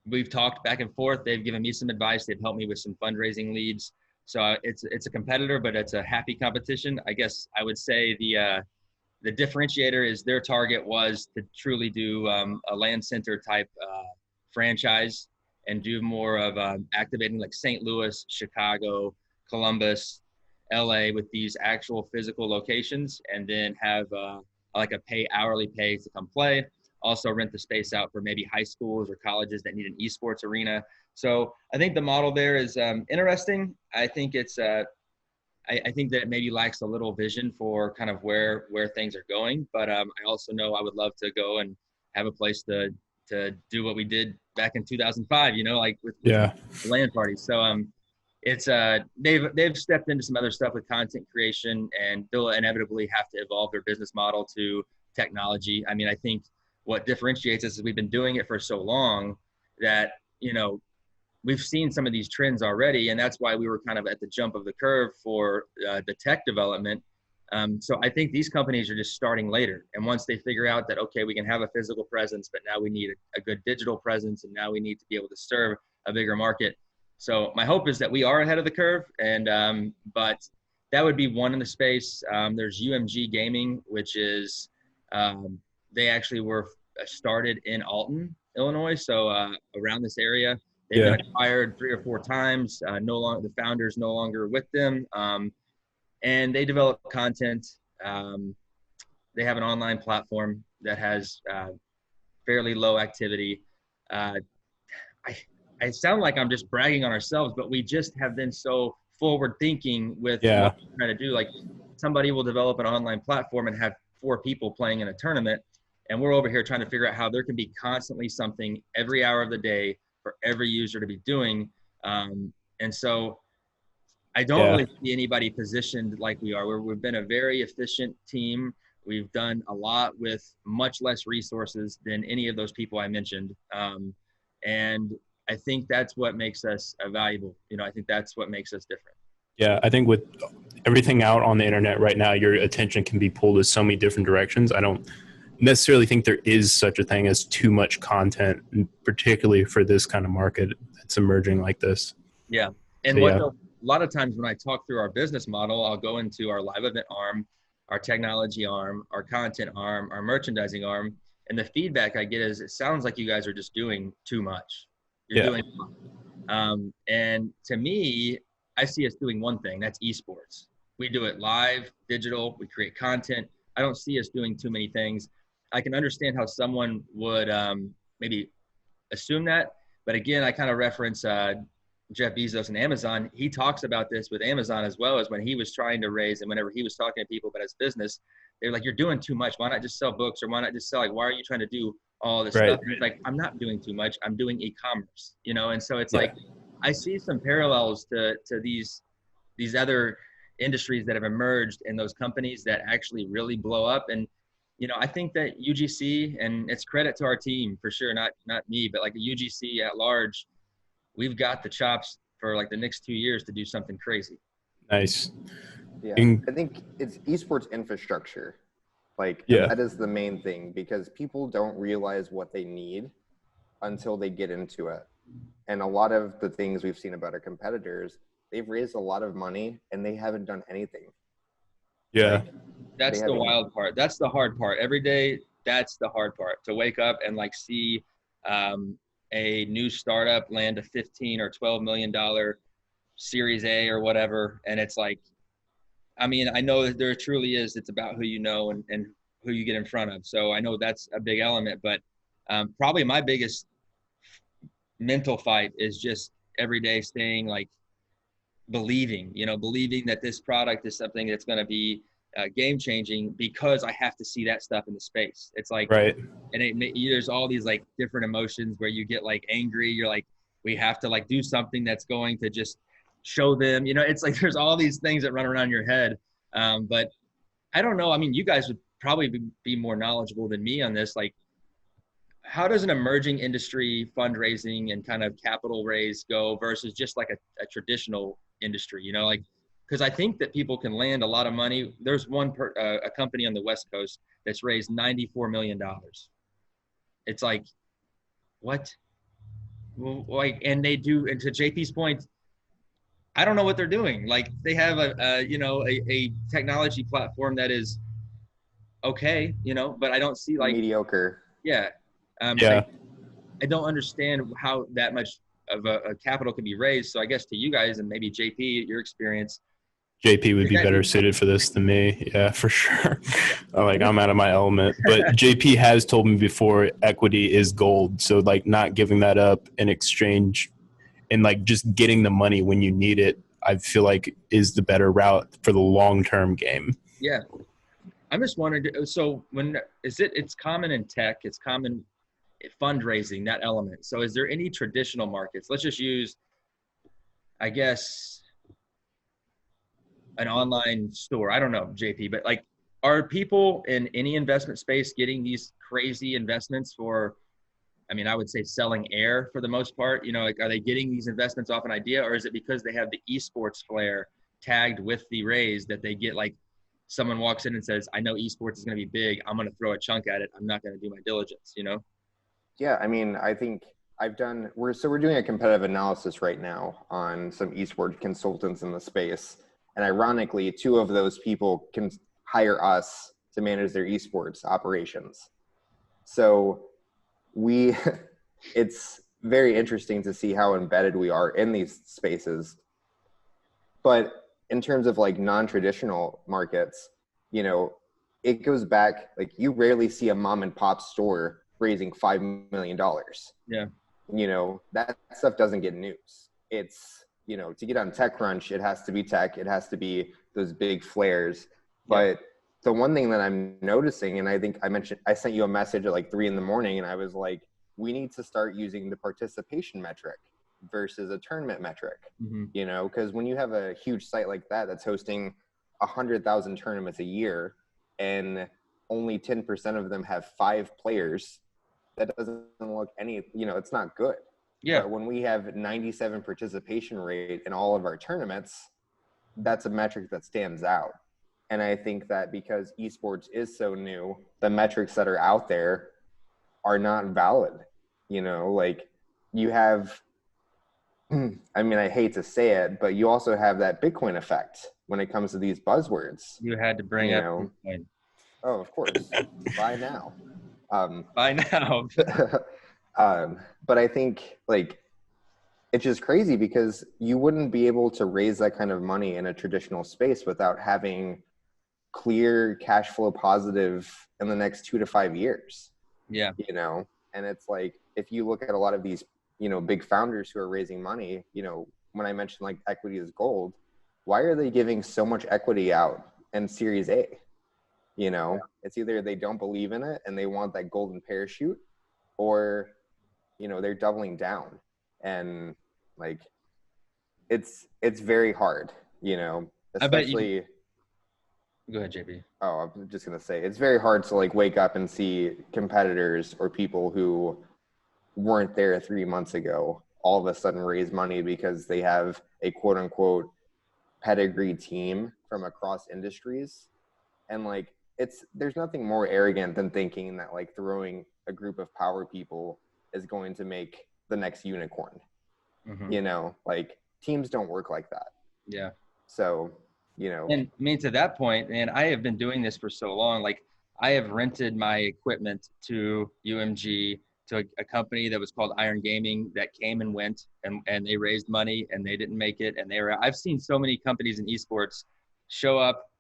we've talked back and forth. They've given me some advice. They've helped me with some fundraising leads. So it's a competitor, but it's a happy competition. I guess I would say the differentiator is their target was to truly do a LAN center type franchise and do more of activating like St. Louis, Chicago, Columbus, LA with these actual physical locations, and then have like a hourly pay to come play. Also rent the space out for maybe high schools or colleges that need an esports arena. So I think the model there is interesting. I think it's I think that it maybe lacks a little vision for kind of where things are going. But I also know I would love to go and have a place to do what we did back in 2005, like with LAN parties. So it's they've stepped into some other stuff with content creation, and they'll inevitably have to evolve their business model to technology. I mean, I think what differentiates us is we've been doing it for so long that, we've seen some of these trends already, and that's why we were kind of at the jump of the curve for the tech development. So I think these companies are just starting later. And once they figure out that, okay, we can have a physical presence, but now we need a good digital presence, and now we need to be able to serve a bigger market. So my hope is that we are ahead of the curve, and but that would be one in the space. There's UMG Gaming, which is they actually were started in Alton, Illinois, so around this area. They've been acquired 3 or 4 times. No longer, the founder's no longer with them, and they develop content. They have an online platform that has fairly low activity. I sound like I'm just bragging on ourselves, but we just have been so forward thinking with what we're trying to do. Like, somebody will develop an online platform and have 4 people playing in a tournament, and we're over here trying to figure out how there can be constantly something every hour of the day for every user to be doing. And so I don't really see anybody positioned like we are. We've been a very efficient team. We've done a lot with much less resources than any of those people I mentioned. And I think that's what makes us valuable. I think that's what makes us different. Yeah, I think with everything out on the internet right now, your attention can be pulled in so many different directions. I don't necessarily think there is such a thing as too much content, particularly for this kind of market that's emerging like this. Yeah. And a lot of times when I talk through our business model, I'll go into our live event arm, our technology arm, our content arm, our merchandising arm. And the feedback I get is, it sounds like you guys are just doing too much. You're doing too much. And to me, I see us doing one thing, that's esports. We do it live, digital, we create content. I don't see us doing too many things. I can understand how someone would maybe assume that. But again, I kind of reference Jeff Bezos and Amazon. He talks about this with Amazon as well, as when he was trying to raise, and whenever he was talking to people about his business, they're like, you're doing too much. Why not just sell books? Or why not just sell, like, why are you trying to do all this stuff? And it's like, I'm not doing too much. I'm doing e-commerce, And so it's like, I see some parallels to these other industries that have emerged in those companies that actually really blow up. And, I think that UGC, and it's credit to our team for sure, not me, but like the UGC at large, we've got the chops for like the next 2 years to do something crazy. Nice. Yeah, I think it's esports infrastructure. That is the main thing, because people don't realize what they need until they get into it. And a lot of the things we've seen about our competitors, they've raised a lot of money and they haven't done anything. Yeah. That's the wild part. That's the hard part. Every day, that's the hard part. To wake up and see a new startup land a $15 or $12 million Series A or whatever. And it's like, I know that there truly is, it's about who you know and who you get in front of. So I know that's a big element, but probably my biggest mental fight is just every day staying believing that this product is something that's going to be game changing, because I have to see that stuff in the space. It's like, right. And there's all these different emotions where you get angry. You're like, we have to do something that's going to just show them, it's like, there's all these things that run around your head. But I don't know. You guys would probably be more knowledgeable than me on this. How does an emerging industry fundraising and kind of capital raise go versus just a traditional industry, because I think that people can land a lot of money. There's a company on the West Coast that's raised $94 million. It's like, what? And they do, and to JP's point, I don't know what they're doing. They have a technology platform that is okay, but I don't see mediocre. Yeah. I don't understand how that much of a capital can be raised. So I guess to you guys, and maybe JP, your experience, JP would be better suited for this than me. Yeah, for sure. I'm out of my element. But JP has told me before, equity is gold. So not giving that up in exchange and just getting the money when you need it, I feel like is the better route for the long-term game. Yeah. I'm just wondering, so it's common in tech, it's common fundraising, that element. So is there any traditional markets? Let's just use, I guess, an online store. I don't know, JP, but are people in any investment space getting these crazy investments for, I would say selling air for the most part? Are they getting these investments off an idea, or is it because they have the esports flair tagged with the raise that they get someone walks in and says, I know esports is going to be big, I'm going to throw a chunk at it, I'm not going to do my diligence, Yeah, I think we're doing a competitive analysis right now on some esports consultants in the space. And ironically, 2 of those people can hire us to manage their esports operations. So it's very interesting to see how embedded we are in these spaces. But in terms of like non-traditional markets, you know, it goes back, like you rarely see a mom and pop store raising $5 million. Yeah. You know, that stuff doesn't get news. It's, you know, to get on TechCrunch, it has to be tech. It has to be those big flares. But the one thing that I'm noticing, and I think I sent you a message at like 3 a.m, and I was like, we need to start using the participation metric versus a tournament metric, you know, because when you have a huge site like that that's hosting 100,000 tournaments a year and only 10% of them have 5 players, that doesn't look you know, it's not good. Yeah. But when we have 97 participation rate in all of our tournaments, that's a metric that stands out. And I think that because esports is so new, the metrics that are out there are not valid. You know, like you have, I mean, I hate to say it, but you also have that Bitcoin effect when it comes to these buzzwords. You had to bring up Bitcoin. Oh, of course. Buy now. Buy now. But I think like it's just crazy because you wouldn't be able to raise that kind of money in a traditional space without having clear cash flow positive in the next 2 to 5 years. Yeah. You know, and it's like, if you look at a lot of these, you know, big founders who are raising money, you know, when I mentioned like equity is gold, why are they giving so much equity out in Series A? You know, it's either they don't believe in it and they want that golden parachute, or, you know, they're doubling down. And like, it's very hard, you know, especially. Go ahead, JP. Oh, I'm just going to say, it's very hard to like wake up and see competitors or people who weren't there 3 months ago all of a sudden raise money because they have a quote unquote pedigree team from across industries. And like, there's nothing more arrogant than thinking that like throwing a group of power people is going to make the next unicorn. You know, like teams don't work like that. Yeah. So, you know, and I mean, to that point, and I have been doing this for so long, like I have rented my equipment to UMG, to a company that was called Iron Gaming, that came and went, and they raised money and they didn't make it. And I've seen so many companies in esports show up,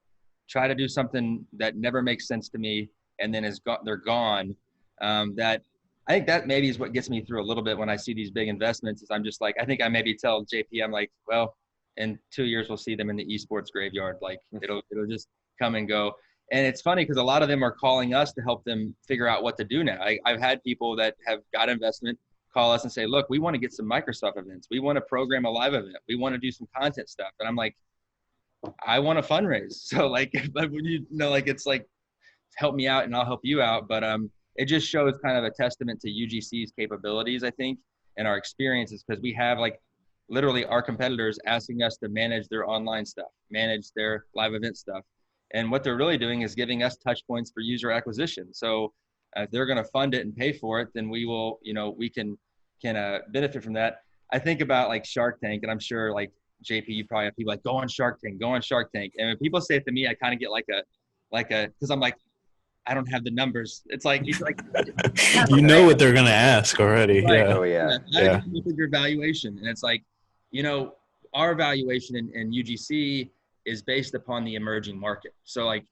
try to do something that never makes sense to me, and then they're gone. That I think that maybe is what gets me through a little bit when I see these big investments. Is I'm just like, I think I maybe tell JP, I'm like, well, in 2 years we'll see them in the esports graveyard. Like it'll just come and go. And it's funny because a lot of them are calling us to help them figure out what to do now. I've had people that have got investment call us and say, look, we want to get some Microsoft events. We want to program a live event. We want to do some content stuff. And I'm like, I want to fundraise. So like, you know, like it's like, help me out and I'll help you out. But it just shows kind of a testament to UGC's capabilities, I think, and our experiences, because we have like literally our competitors asking us to manage their online stuff, manage their live event stuff. And what they're really doing is giving us touch points for user acquisition. So if they're going to fund it and pay for it, then we will, you know, we can benefit from that. I think about like Shark Tank, and I'm sure like JP, you probably have people like, go on Shark Tank, go on Shark Tank. And when people say it to me, I kind of get because I'm like, I don't have the numbers. It's like you know what they're gonna ask already. Right. Yeah. Oh yeah. Yeah. Look at your valuation, and it's like, you know, our valuation in UGC is based upon the emerging market. So like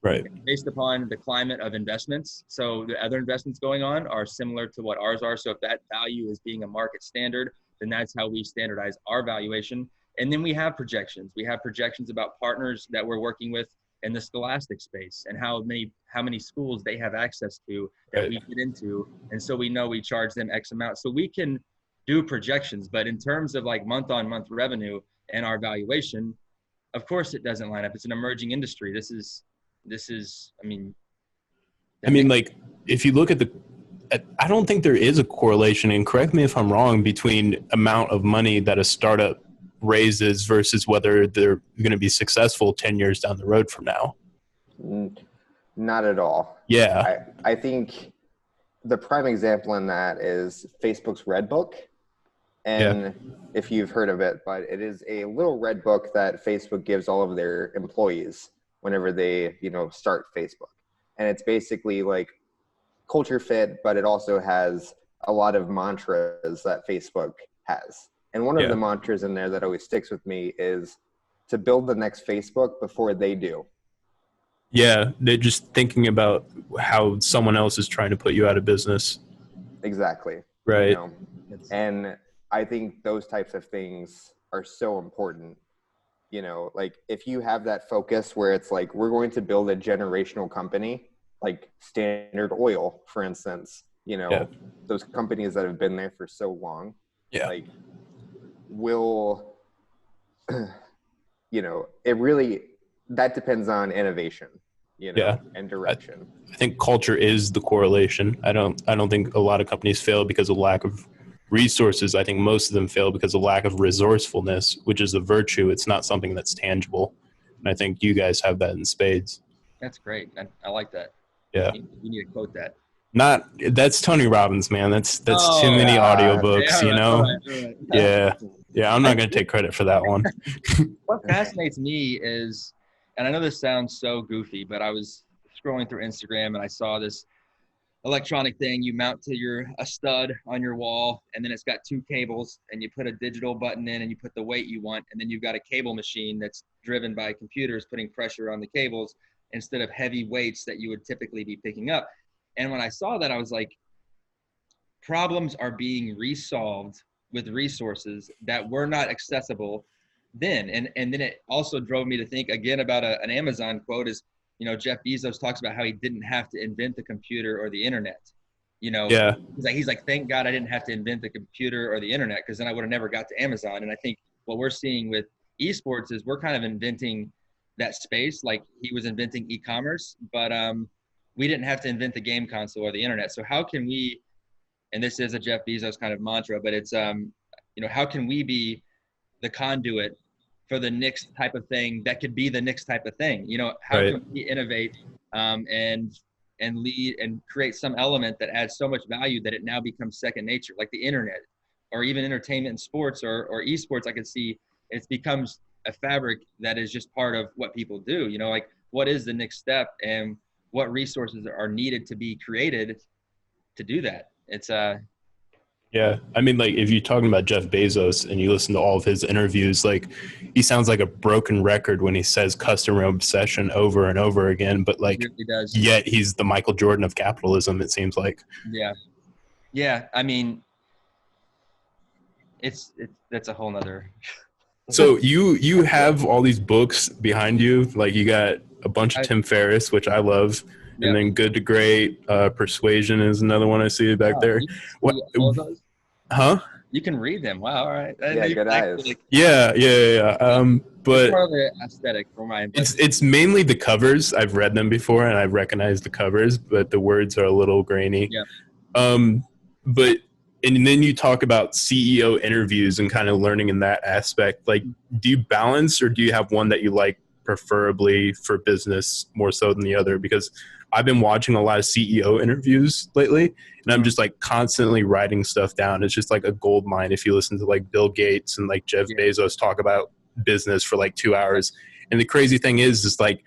based upon the climate of investments. So the other investments going on are similar to what ours are. So if that value is being a market standard, then that's how we standardize our valuation. And then we have projections. We have projections about partners that we're working with in the scholastic space and how many schools they have access to that we get into. And so we know we charge them X amount. So we can do projections, but in terms of like month-on-month revenue and our valuation, of course it doesn't line up. It's an emerging industry. This is, I mean, like if you look at I don't think there is a correlation, and correct me if I'm wrong, between amount of money that a startup raises versus whether they're going to be successful 10 years down the road from now. Not at all. Yeah. I think the prime example in that is Facebook's Red Book. And if you've heard of it, but it is a little red book that Facebook gives all of their employees whenever they, you know, start Facebook. And it's basically like culture fit, but it also has a lot of mantras that Facebook has. And one of the mantras in there that always sticks with me is to build the next Facebook before they do. Yeah, they're just thinking about how someone else is trying to put you out of business. Exactly. Right. You know? And I think those types of things are so important. You know, like if you have that focus where it's like, we're going to build a generational company, like Standard Oil, for instance, you know, those companies that have been there for so long, like will, you know, it really, that depends on innovation, you know, and direction. I think culture is the correlation. I don't think a lot of companies fail because of lack of resources. I think most of them fail because of lack of resourcefulness, which is a virtue. It's not something that's tangible. And I think you guys have that in spades. That's great. I like that. Yeah. You need to quote that. That's Tony Robbins, man. That's too many audiobooks, you know? Right. Yeah. I'm not going to take credit for that one. What fascinates me is, and I know this sounds so goofy, but I was scrolling through Instagram and I saw this electronic thing you mount to a stud on your wall, and then it's got two cables, and you put a digital button in and you put the weight you want, and then you've got a cable machine that's driven by computers putting pressure on the cables instead of heavy weights that you would typically be picking up. And when I saw that, I was like, problems are being resolved with resources that were not accessible then. And then it also drove me to think again about an Amazon quote is, you know, Jeff Bezos talks about how he didn't have to invent the computer or the internet. You know, he's like, thank God I didn't have to invent the computer or the internet, because then I would have never got to Amazon. And I think what we're seeing with esports is we're kind of inventing that space, like he was inventing e-commerce, but we didn't have to invent the game console or the internet. So how can we, and this is a Jeff Bezos kind of mantra, but it's, you know, how can we be the conduit for the next type of thing that could be the next type of thing? You know, how can we innovate and lead and create some element that adds so much value that it now becomes second nature, like the internet or even entertainment and sports or esports. I could see it becomes a fabric that is just part of what people do. You know, like what is the next step and what resources are needed to be created to do that? It's Yeah. I mean, like, if you're talking about Jeff Bezos and you listen to all of his interviews, like, he sounds like a broken record when he says customer obsession over and over again, but, like, he really does. Yet he's the Michael Jordan of capitalism, it seems like. Yeah. Yeah. I mean, that's a whole nother. So you have all these books behind you. Like, you got a bunch of Tim Ferriss, which I love. And then Good to Great, Persuasion is another one I see back there. What? All those? Huh? You can read them. Wow. All right. Yeah, good eyes. Yeah. But part of the aesthetic for my. It's mainly the covers. I've read them before and I recognize the covers, but the words are a little grainy. Yeah. But and then you talk about CEO interviews and kind of learning in that aspect. Like, do you balance, or do you have one that you like preferably for business more so than the other? Because I've been watching a lot of CEO interviews lately, and I'm just like constantly writing stuff down. It's just like a gold mine if you listen to like Bill Gates and like Jeff Bezos talk about business for like 2 hours. And the crazy thing is like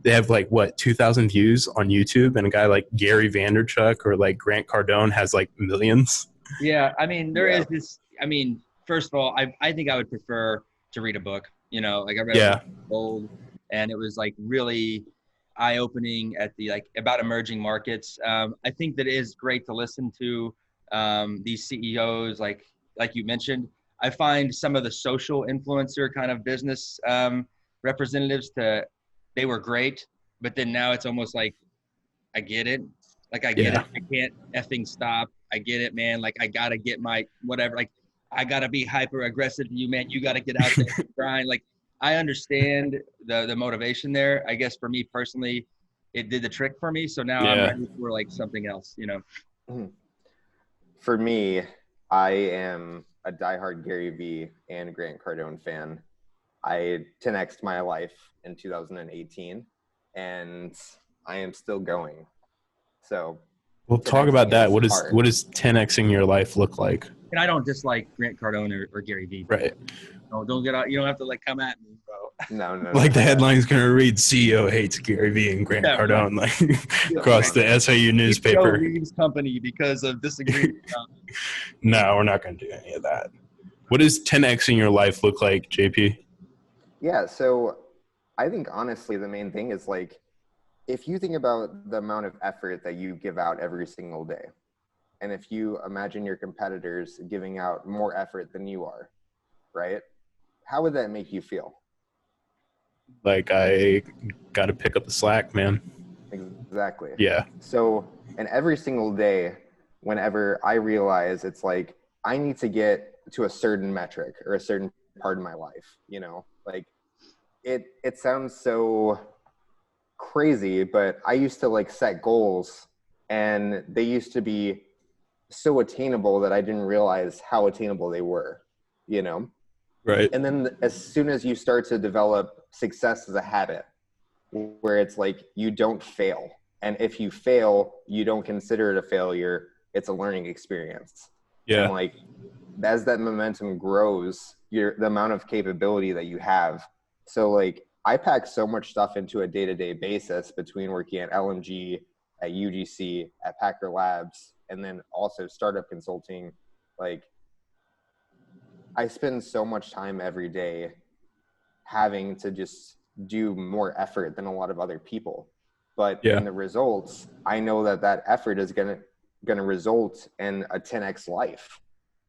they have like 2,000 views on YouTube, and a guy like Gary Vaynerchuk or like Grant Cardone has like millions. Yeah, I mean, there is this. I mean, first of all, I think I would prefer to read a book. You know, like I read a book old, and it was like really eye-opening at the about emerging markets. I think that it is great to listen to these CEOs, like you mentioned. I find some of the social influencer kind of business representatives they were great, but then now it's almost like I get it. Like, I get it. I can't effing stop. I get it, man. Like, I got to get my whatever. Like, I got to be hyper aggressive to you, man. You got to get out there and grind. Like, I understand the motivation there. I guess for me personally, it did the trick for me. So now I'm ready for like something else, you know? For me, I am a diehard Gary Vee and Grant Cardone fan. I 10x'd my life in 2018, and I am still going. So we'll talk about that. What does 10xing your life look like? And I don't dislike Grant Cardone or Gary Vee. Right. No, don't get out. You don't have to like come at me, No. Like the headline's going to read CEO hates Gary Vee and Grant Cardone, like across the SIU newspaper. CEO leaves company because of disagreement. No, we're not going to do any of that. What does 10X in your life look like, JP? Yeah, so I think honestly, the main thing is like, if you think about the amount of effort that you give out every single day, and if you imagine your competitors giving out more effort than you are, right? How would that make you feel? Like, I got to pick up the slack, man. Exactly. Yeah. So, and every single day, whenever I realize it's like, I need to get to a certain metric or a certain part of my life, like it sounds so crazy, but I used to like set goals and they used to be so attainable that I didn't realize how attainable they were, Right. And then as soon as you start to develop success as a habit, where it's like you don't fail. And if you fail, you don't consider it a failure. It's a learning experience. Yeah. And like, as that momentum grows, the amount of capability that you have. So like, I pack so much stuff into a day-to-day basis between working at LMG, at UGC, at Packer Labs, and then also startup consulting. Like, I spend so much time every day having to just do more effort than a lot of other people. But in the results, I know that effort is gonna result in a 10x life.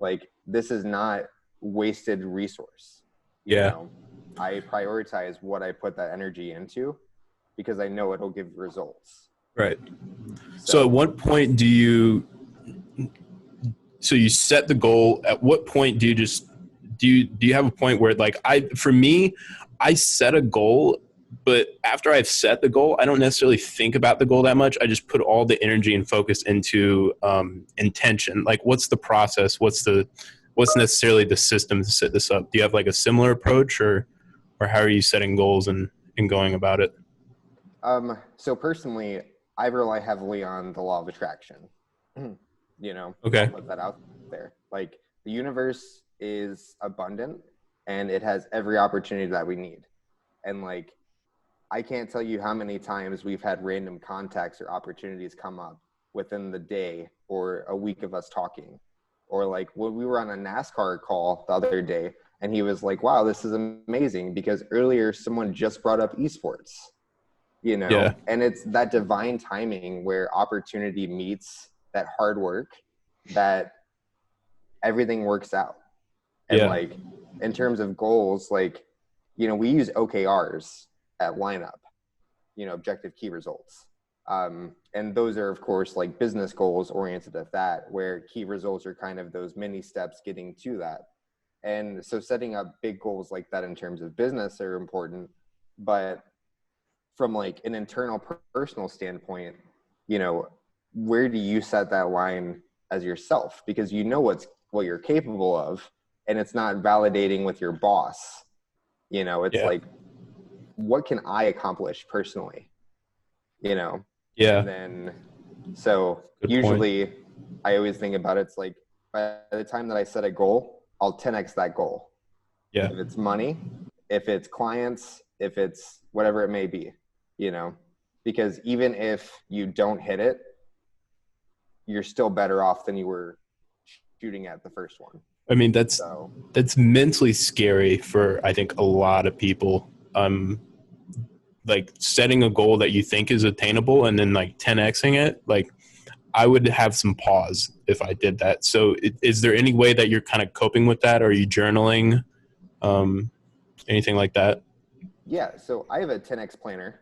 Like, this is not wasted resource. You know? I prioritize what I put that energy into because I know it'll give results. Right. So at what point do you set the goal? At what point do you have a point where, like, for me, I set a goal, but after I've set the goal, I don't necessarily think about the goal that much. I just put all the energy and focus into intention. Like, what's the process? What's necessarily the system to set this up? Do you have like a similar approach, or how are you setting goals and going about it? So personally, I rely heavily on the law of attraction. Okay. I'll put that out there. Like, the universe is abundant and it has every opportunity that we need. And like, I can't tell you how many times we've had random contacts or opportunities come up within the day or a week of us talking. Or like, when we were on a NASCAR call the other day, and he was like, wow, this is amazing because earlier someone just brought up esports, and it's that divine timing where opportunity meets that hard work, that everything works out. And like, in terms of goals, like, we use OKRs at lineup, objective key results. And those are, of course, like business goals oriented at that, where key results are kind of those mini steps getting to that. And so setting up big goals like that in terms of business are important, but from like an internal personal standpoint, where do you set that line as yourself? Because what you're capable of, and it's not validating with your boss. It's like, what can I accomplish personally? And then, so Good usually point. I always think about it, it's like, by the time that I set a goal, I'll 10x that goal. Yeah. If it's money, if it's clients, if it's whatever it may be, because even if you don't hit it, you're still better off than you were shooting at the first one. I mean, that's mentally scary for, I think, a lot of people. Like, setting a goal that you think is attainable and then like 10xing it, like, I would have some pause if I did that. So is there any way that you're kind of coping with that? Are you journaling? Anything like that? Yeah. So I have a 10X planner,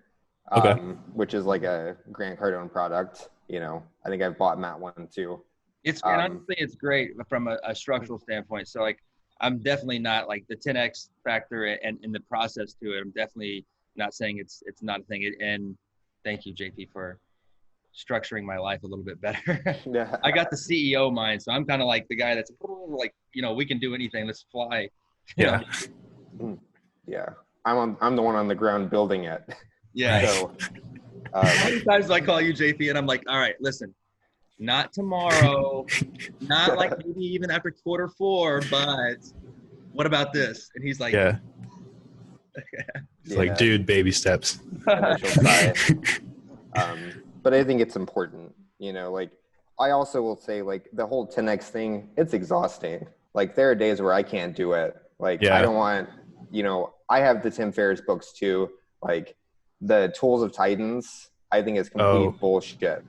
Okay. which is like a Grant Cardone product. I think I've bought Matt one too. And honestly, it's great from a structural standpoint. So like, I'm definitely not like the 10X factor and in the process to it. I'm definitely not saying it's not a thing. And thank you, JP, for structuring my life a little bit better. Yeah. I got the CEO mind, so I'm kind of like the guy that's like, we can do anything. Let's fly. Yeah. Yeah. I'm the one on the ground building it. Yeah. So how many times do I call you, JP, and I'm like, all right, listen, not tomorrow, not like maybe even after quarter 4, but what about this? And he's like, It's like, dude, baby steps. Initial cry. But I think it's important, you know, like I also will say like the whole 10X thing, it's exhausting. Like there are days where I can't do it. Like I don't want, you know, I have the Tim Ferriss books too. Like the Tools of Titans, I think is complete bullshit.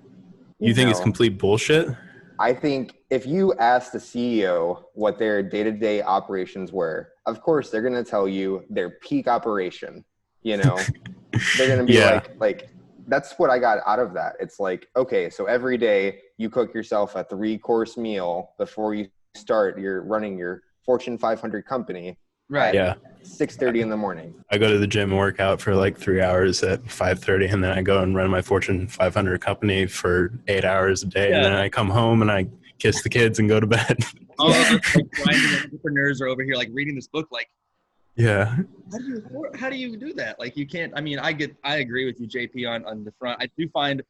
You think it's complete bullshit? I think if you ask the CEO what their day-to-day operations were, of course they're going to tell you their peak operation, you know. They're going to be like that's what I got out of that. It's like, okay, so every day you cook yourself a 3-course meal before you start running your Fortune 500 company. Right. Yeah. 6:30 in the morning. I go to the gym and work out for like 3 hours at 5:30, and then I go and run my Fortune 500 company for 8 hours a day, and then I come home and I kiss the kids and go to bed. All of us like grinding entrepreneurs are over here like reading this book like, yeah. How do you do that? Like you can't. I mean, I agree with you, JP, on the front. I do find,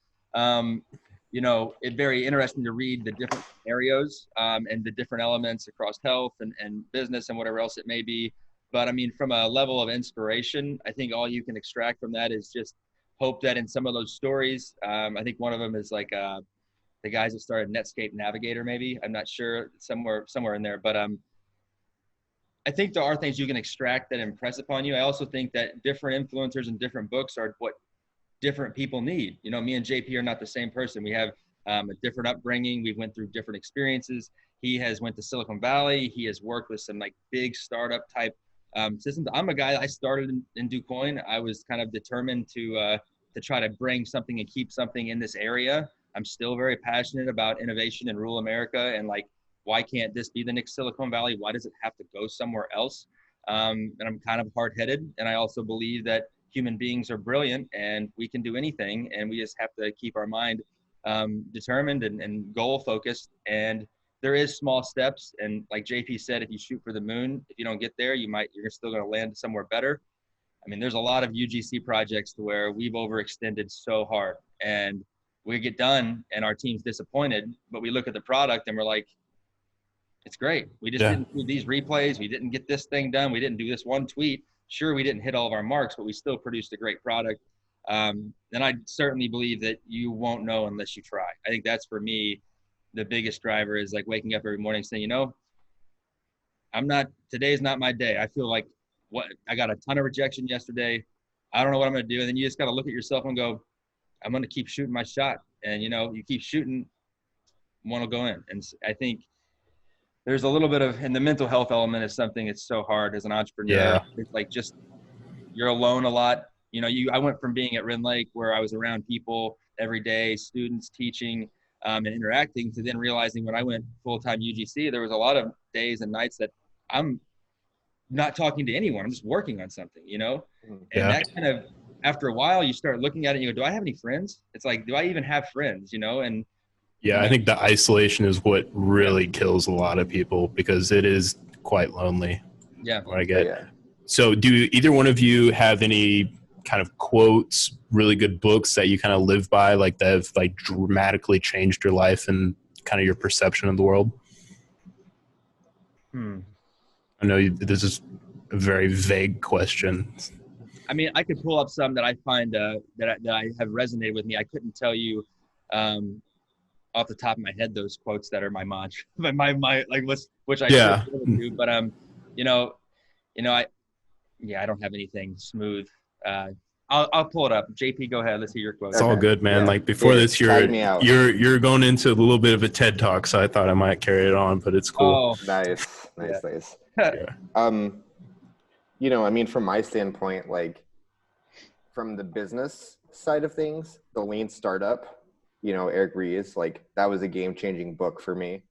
you know, it very interesting to read the different scenarios and the different elements across health and business and whatever else it may be. But I mean, from a level of inspiration, I think all you can extract from that is just hope that in some of those stories, I think one of them is like the guys that started Netscape Navigator, maybe. I'm not sure, somewhere in there. But I think there are things you can extract that impress upon you. I also think that different influencers and different books are what different people need. You know, me and JP are not the same person. We have a different upbringing. We went through different experiences. He has went to Silicon Valley. He has worked with some like big startup type systems. I'm a guy, I started in DuCoin. I was kind of determined to try to bring something and keep something in this area. I'm still very passionate about innovation in rural America and like, why can't this be the next Silicon Valley? Why does it have to go somewhere else? And I'm kind of hard-headed. And I also believe that human beings are brilliant and we can do anything. And we just have to keep our mind determined and goal-focused. And there is small steps. And like JP said, if you shoot for the moon, if you don't get there, you're still going to land somewhere better. I mean, there's a lot of UGC projects to where we've overextended so hard and we get done and our team's disappointed, but we look at the product and we're like, it's great. We just didn't do these replays. We didn't get this thing done. We didn't do this one tweet. Sure, we didn't hit all of our marks, but we still produced a great product. And I certainly believe that you won't know unless you try. I think that's for me, the biggest driver is like waking up every morning saying, you know, today's not my day. I feel like I got a ton of rejection yesterday. I don't know what I'm going to do. And then you just got to look at yourself and go, I'm going to keep shooting my shot. And, you know, you keep shooting, one will go in. And I think there's a little bit of, and the mental health element is something that's so hard as an entrepreneur. Yeah. It's like just, you're alone a lot. You know, I went from being at Ren Lake where I was around people every day, students teaching and interacting, to then realizing when I went full-time UGC, there was a lot of days and nights that I'm not talking to anyone. I'm just working on something, you know? And that kind of, after a while, you start looking at it and you go, do I have any friends? It's like, do I even have friends, you know? And I think the isolation is what really kills a lot of people because it is quite lonely. Yeah. What I get. So do either one of you have any kind of quotes, really good books that you kind of live by, like that have like dramatically changed your life and kind of your perception of the world? I know this is a very vague question. I mean, I could pull up some that I find that I have resonated with me. I couldn't tell you off the top of my head those quotes that are my mantra, my like which I do. But you know, I don't have anything smooth. I'll pull it up. JP, go ahead. Let's hear your quote. It's all good, man. Like before this, you're going into a little bit of a TED talk, so I thought I might carry it on, but it's cool. Oh, nice. You know, I mean, from my standpoint, like from the business side of things, the Lean Startup, you know, Eric Ries, like that was a game-changing book for me.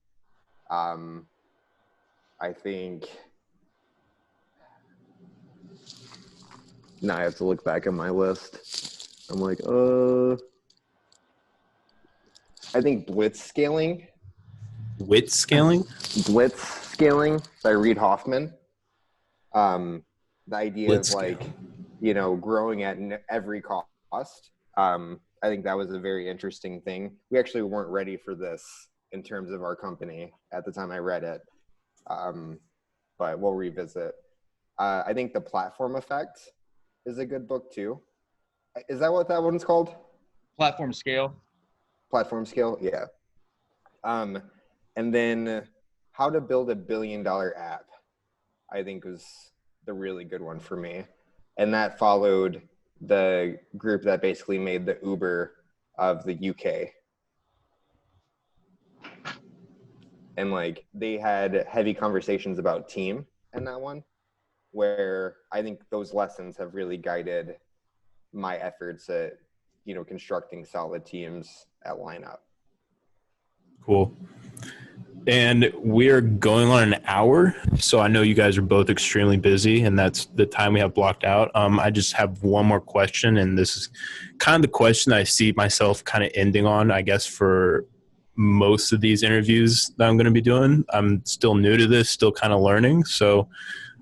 I think now I have to look back at my list. I'm like, I think Blitz Scaling by Reid Hoffman. The idea of like, you know, growing at every cost. I think that was a very interesting thing. We actually weren't ready for this in terms of our company at the time I read it. But we'll revisit. I think The Platform Effect is a good book too. Is that what that one's called? Platform Scale. Platform Scale, yeah. And then How to Build a $1 Billion App, I think was the really good one for me. And that followed the group that basically made the Uber of the UK. And like they had heavy conversations about team in that one, where I think those lessons have really guided my efforts at, constructing solid teams at Lineup. Cool. And we're going on an hour, so I know you guys are both extremely busy, and that's the time we have blocked out. I just have one more question, and this is kind of the question I see myself kind of ending on, I guess, for most of these interviews that I'm going to be doing. I'm still new to this, still kind of learning. So,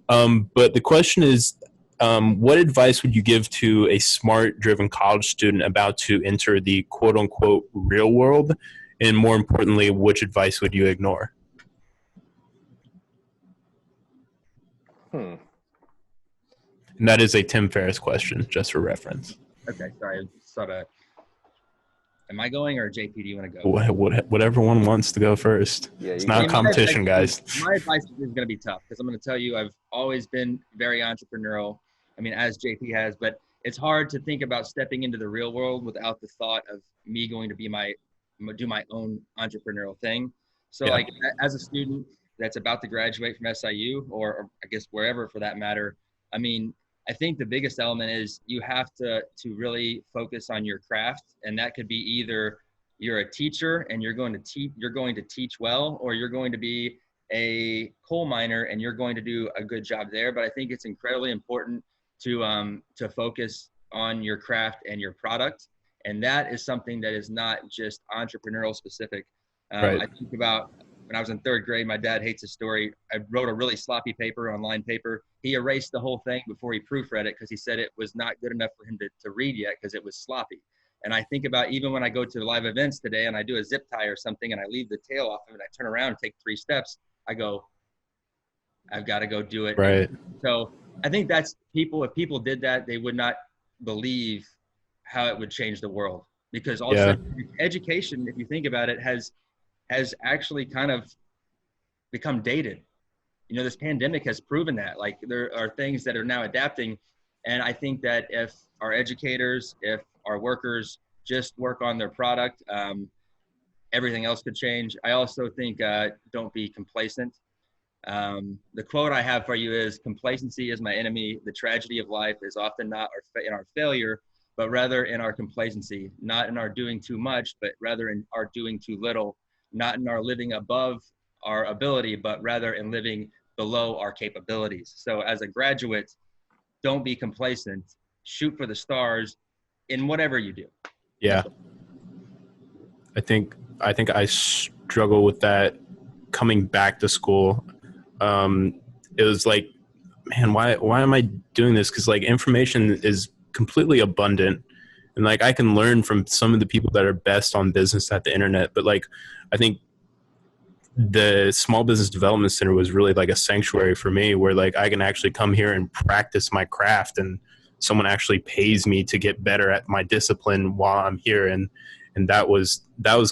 but the question is, what advice would you give to a smart, driven college student about to enter the quote-unquote real world? And more importantly, which advice would you ignore? And that is a Tim Ferriss question, just for reference. Okay, sorry. Am I going or JP, do you want to go? Whatever one wants to go first. Yeah, it's not a competition, guys. My advice is going to be tough because I'm going to tell you I've always been very entrepreneurial. I mean, as JP has, but it's hard to think about stepping into the real world without the thought of me going to do my own entrepreneurial thing. So Yeah. like as a student that's about to graduate from SIU or I guess wherever for that matter, I mean, I think the biggest element is you have to really focus on your craft. And that could be either you're a teacher and you're going to teach well, or you're going to be a coal miner and you're going to do a good job there. But I think it's incredibly important to focus on your craft and your product. And that is something that is not just entrepreneurial specific. Right. I think about when I was in third grade, my dad hates a story. I wrote a really sloppy paper, online paper. He erased the whole thing before he proofread it because he said it was not good enough for him to read yet because it was sloppy. And I think about even when I go to live events today and I do a zip tie or something and I leave the tail off of it, I turn around and take 3 steps, I go, I've got to go do it. Right. So I think that's if people did that, they would not believe how it would change the world, because also education, if you think about it, has actually kind of become dated. This pandemic has proven that. Like there are things that are now adapting. And I think that if our educators, if our workers just work on their product, everything else could change. I also think don't be complacent. The quote I have for you is, complacency is my enemy. The tragedy of life is often not in our failure, but rather in our complacency, not in our doing too much, but rather in our doing too little, not in our living above our ability, but rather in living below our capabilities. So as a graduate, don't be complacent, shoot for the stars in whatever you do. Yeah. I think I struggle with that coming back to school. It was like, man, why am I doing this? Because like information is completely abundant, and like I can learn from some of the people that are best on business at the internet. But like, I think the Small Business Development Center was really like a sanctuary for me, where like I can actually come here and practice my craft, and someone actually pays me to get better at my discipline while I'm here. And that was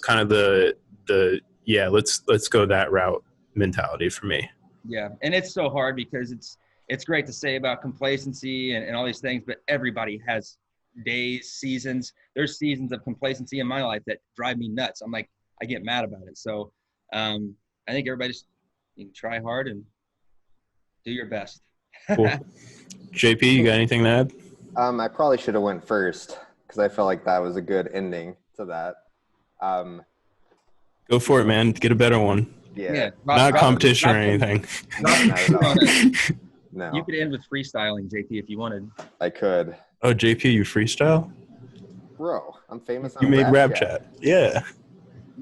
kind of the let's go that route mentality for me. Yeah. And it's so hard because it's great to say about complacency and all these things, but everybody has days, seasons. There's seasons of complacency in my life that drive me nuts. I'm like, I get mad about it. So I think everybody just try hard and do your best. Cool. JP, you got anything to add? I probably should have went first because I felt like that was a good ending to that. Go for it, man. Get a better one. Yeah. Not a competition or anything. No. You could end with freestyling, JP, if you wanted. I could. Oh, JP, you freestyle? Bro, I'm famous on You made rap chat. Yeah.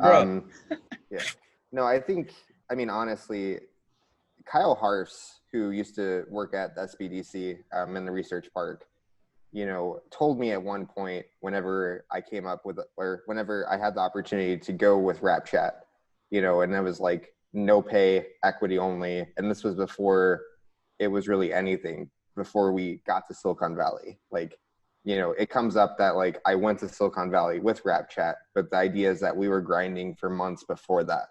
Yeah. No, I mean, honestly, Kyle Harfs, who used to work at the SBDC in the research park, told me at one point whenever I came up with, or whenever I had the opportunity to go with rap chat, and it was like no pay, equity only. And this was before it was really anything before we got to Silicon Valley. Like, you know, it comes up that like I went to Silicon Valley with Rap Chat, but the idea is that we were grinding for months before that,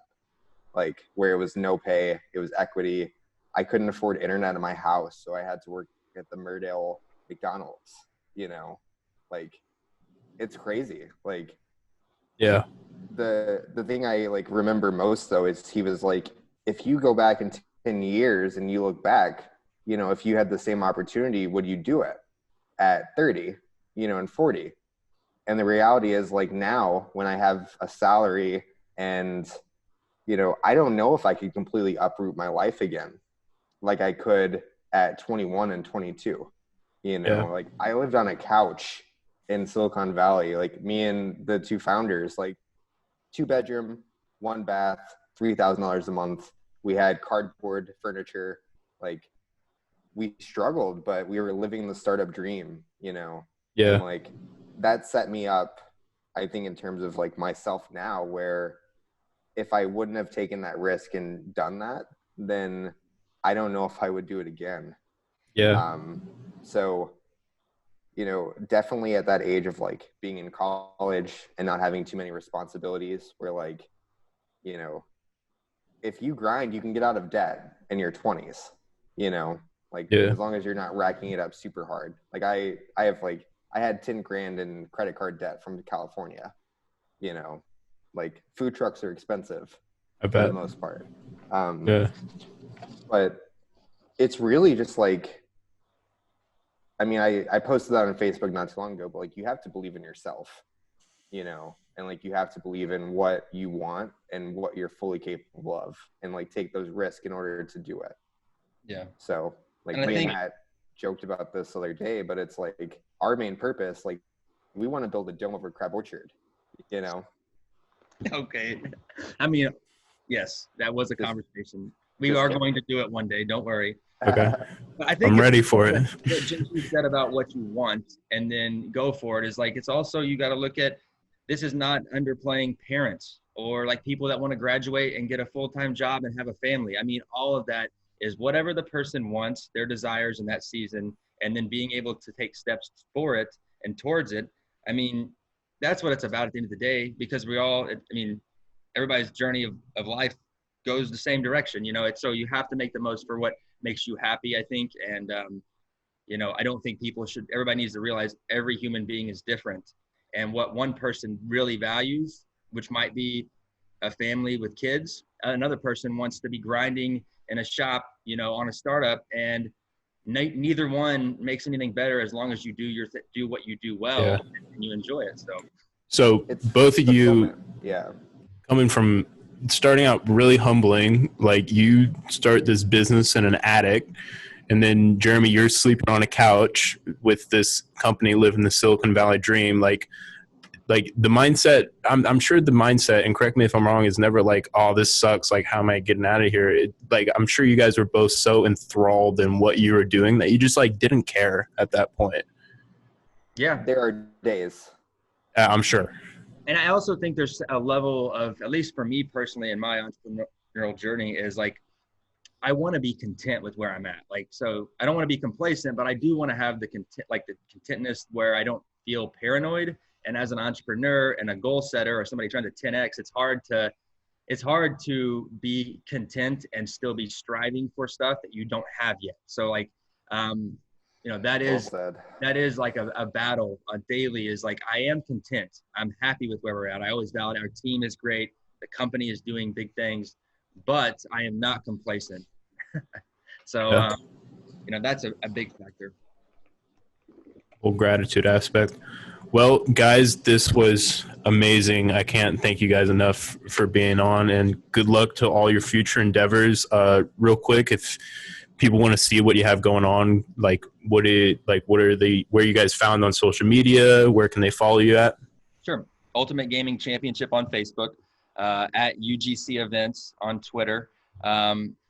like where it was no pay, it was equity. I couldn't afford internet in my house, so I had to work at the Murdale McDonald's, you know, like it's crazy. Like, Yeah. the thing I like remember most though is he was like, if you go back in 10 years and you look back, you know, if you had the same opportunity, would you do it at 30, you know, and 40? And the reality is like now when I have a salary and, you know, I don't know if I could completely uproot my life again like I could at 21 and 22. You know, Yeah. like I lived on a couch in Silicon Valley, like me and the two founders, like 2-bedroom, 1 bath, $3,000 a month. We had cardboard furniture. Like we struggled, but we were living the startup dream, you know? Yeah. And like that set me up, I think, in terms of like myself now, where if I wouldn't have taken that risk and done that, then I don't know if I would do it again. Yeah. So, you know, definitely at that age of like being in college and not having too many responsibilities, where like, you know, if you grind, you can get out of debt in your 20s, you know, like Yeah. as long as you're not racking it up super hard. Like I had 10 grand in credit card debt from California, you know, like food trucks are expensive I for the bet. most part. Yeah. But it's really just like, I mean, I posted that on Facebook not too long ago, but like you have to believe in yourself, you know, and like you have to believe in what you want and what you're fully capable of, and like take those risks in order to do it. Yeah. So like And I me think- and Matt joked about this the other day, but it's like our main purpose, like we want to build a dome over Crab Orchard, you know. Okay. I mean, yes, that was a Just- conversation. We just are kidding. going to do it one day. Don't worry. Okay. But I think I'm it's ready for it. what Jason said about what you want and then go for it is like, it's also, you got to look at, this is not underplaying parents or like people that want to graduate and get a full-time job and have a family. I mean, all of that is whatever the person wants, their desires in that season, and then being able to take steps for it and towards it. I mean, that's what it's about at the end of the day, because we all, I mean, everybody's journey of life goes the same direction, you know. It's, so you have to make the most for what makes you happy, I think. And you know, I don't think people should, everybody needs to realize every human being is different, and what one person really values, which might be a family with kids, another person wants to be grinding in a shop, you know, on a startup, and neither one makes anything better as long as you do what you do well. Yeah. And you enjoy it. So It's both of you fulfillment. Yeah. coming from starting out really humbling, like you start this business in an attic, and then Jeremy, you're sleeping on a couch with this company living the Silicon Valley dream. Like the mindset, I'm sure the mindset, and correct me if I'm wrong, is never like, oh, this sucks, like how am I getting out of here? Like I'm sure you guys were both so enthralled in what you were doing that you just like didn't care at that point. Yeah. There are days. I'm sure. And I also think there's a level of, at least for me personally in my entrepreneurial journey, is like, I want to be content with where I'm at. Like, so I don't want to be complacent, but I do want to have the contentness where I don't feel paranoid. And as an entrepreneur and a goal setter or somebody trying to 10X, it's hard to be content and still be striving for stuff that you don't have yet. So like, you know, that is like a battle, a daily is like, I am content. I'm happy with where we're at. I always validate our team is great. The company is doing big things, but I am not complacent. So, Yeah. you know, that's a big factor. Whole gratitude aspect. Well, guys, this was amazing. I can't thank you guys enough for being on, and good luck to all your future endeavors. Real quick, if people want to see what you have going on, where are you guys found on social media? Where can they follow you at? Sure. Ultimate Gaming Championship on Facebook, at UGC Events on Twitter.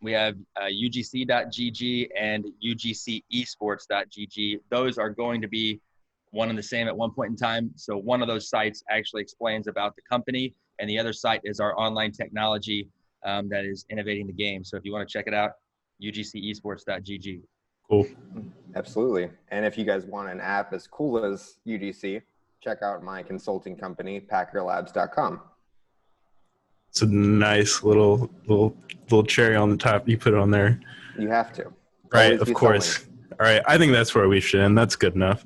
We have UGC.GG and UGCesports.GG. Those are going to be one and the same at one point in time. So one of those sites actually explains about the company, and the other site is our online technology that is innovating the game. So if you want to check it out, ugcesports.gg. Cool. Absolutely. And if you guys want an app as cool as UGC, check out my consulting company, packerlabs.com. It's a nice little cherry on the top. You put it on there. You have to. Right, Always of be course. selling. All right, I think that's where we should end. That's good enough.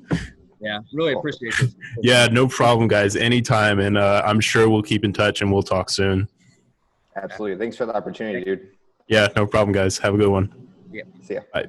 Yeah, really Cool. appreciate this. Yeah, no problem, guys. Anytime, and I'm sure we'll keep in touch and we'll talk soon. Absolutely. Thanks for the opportunity, dude. Yeah, no problem, guys. Have a good one. Yeah. See ya. Bye.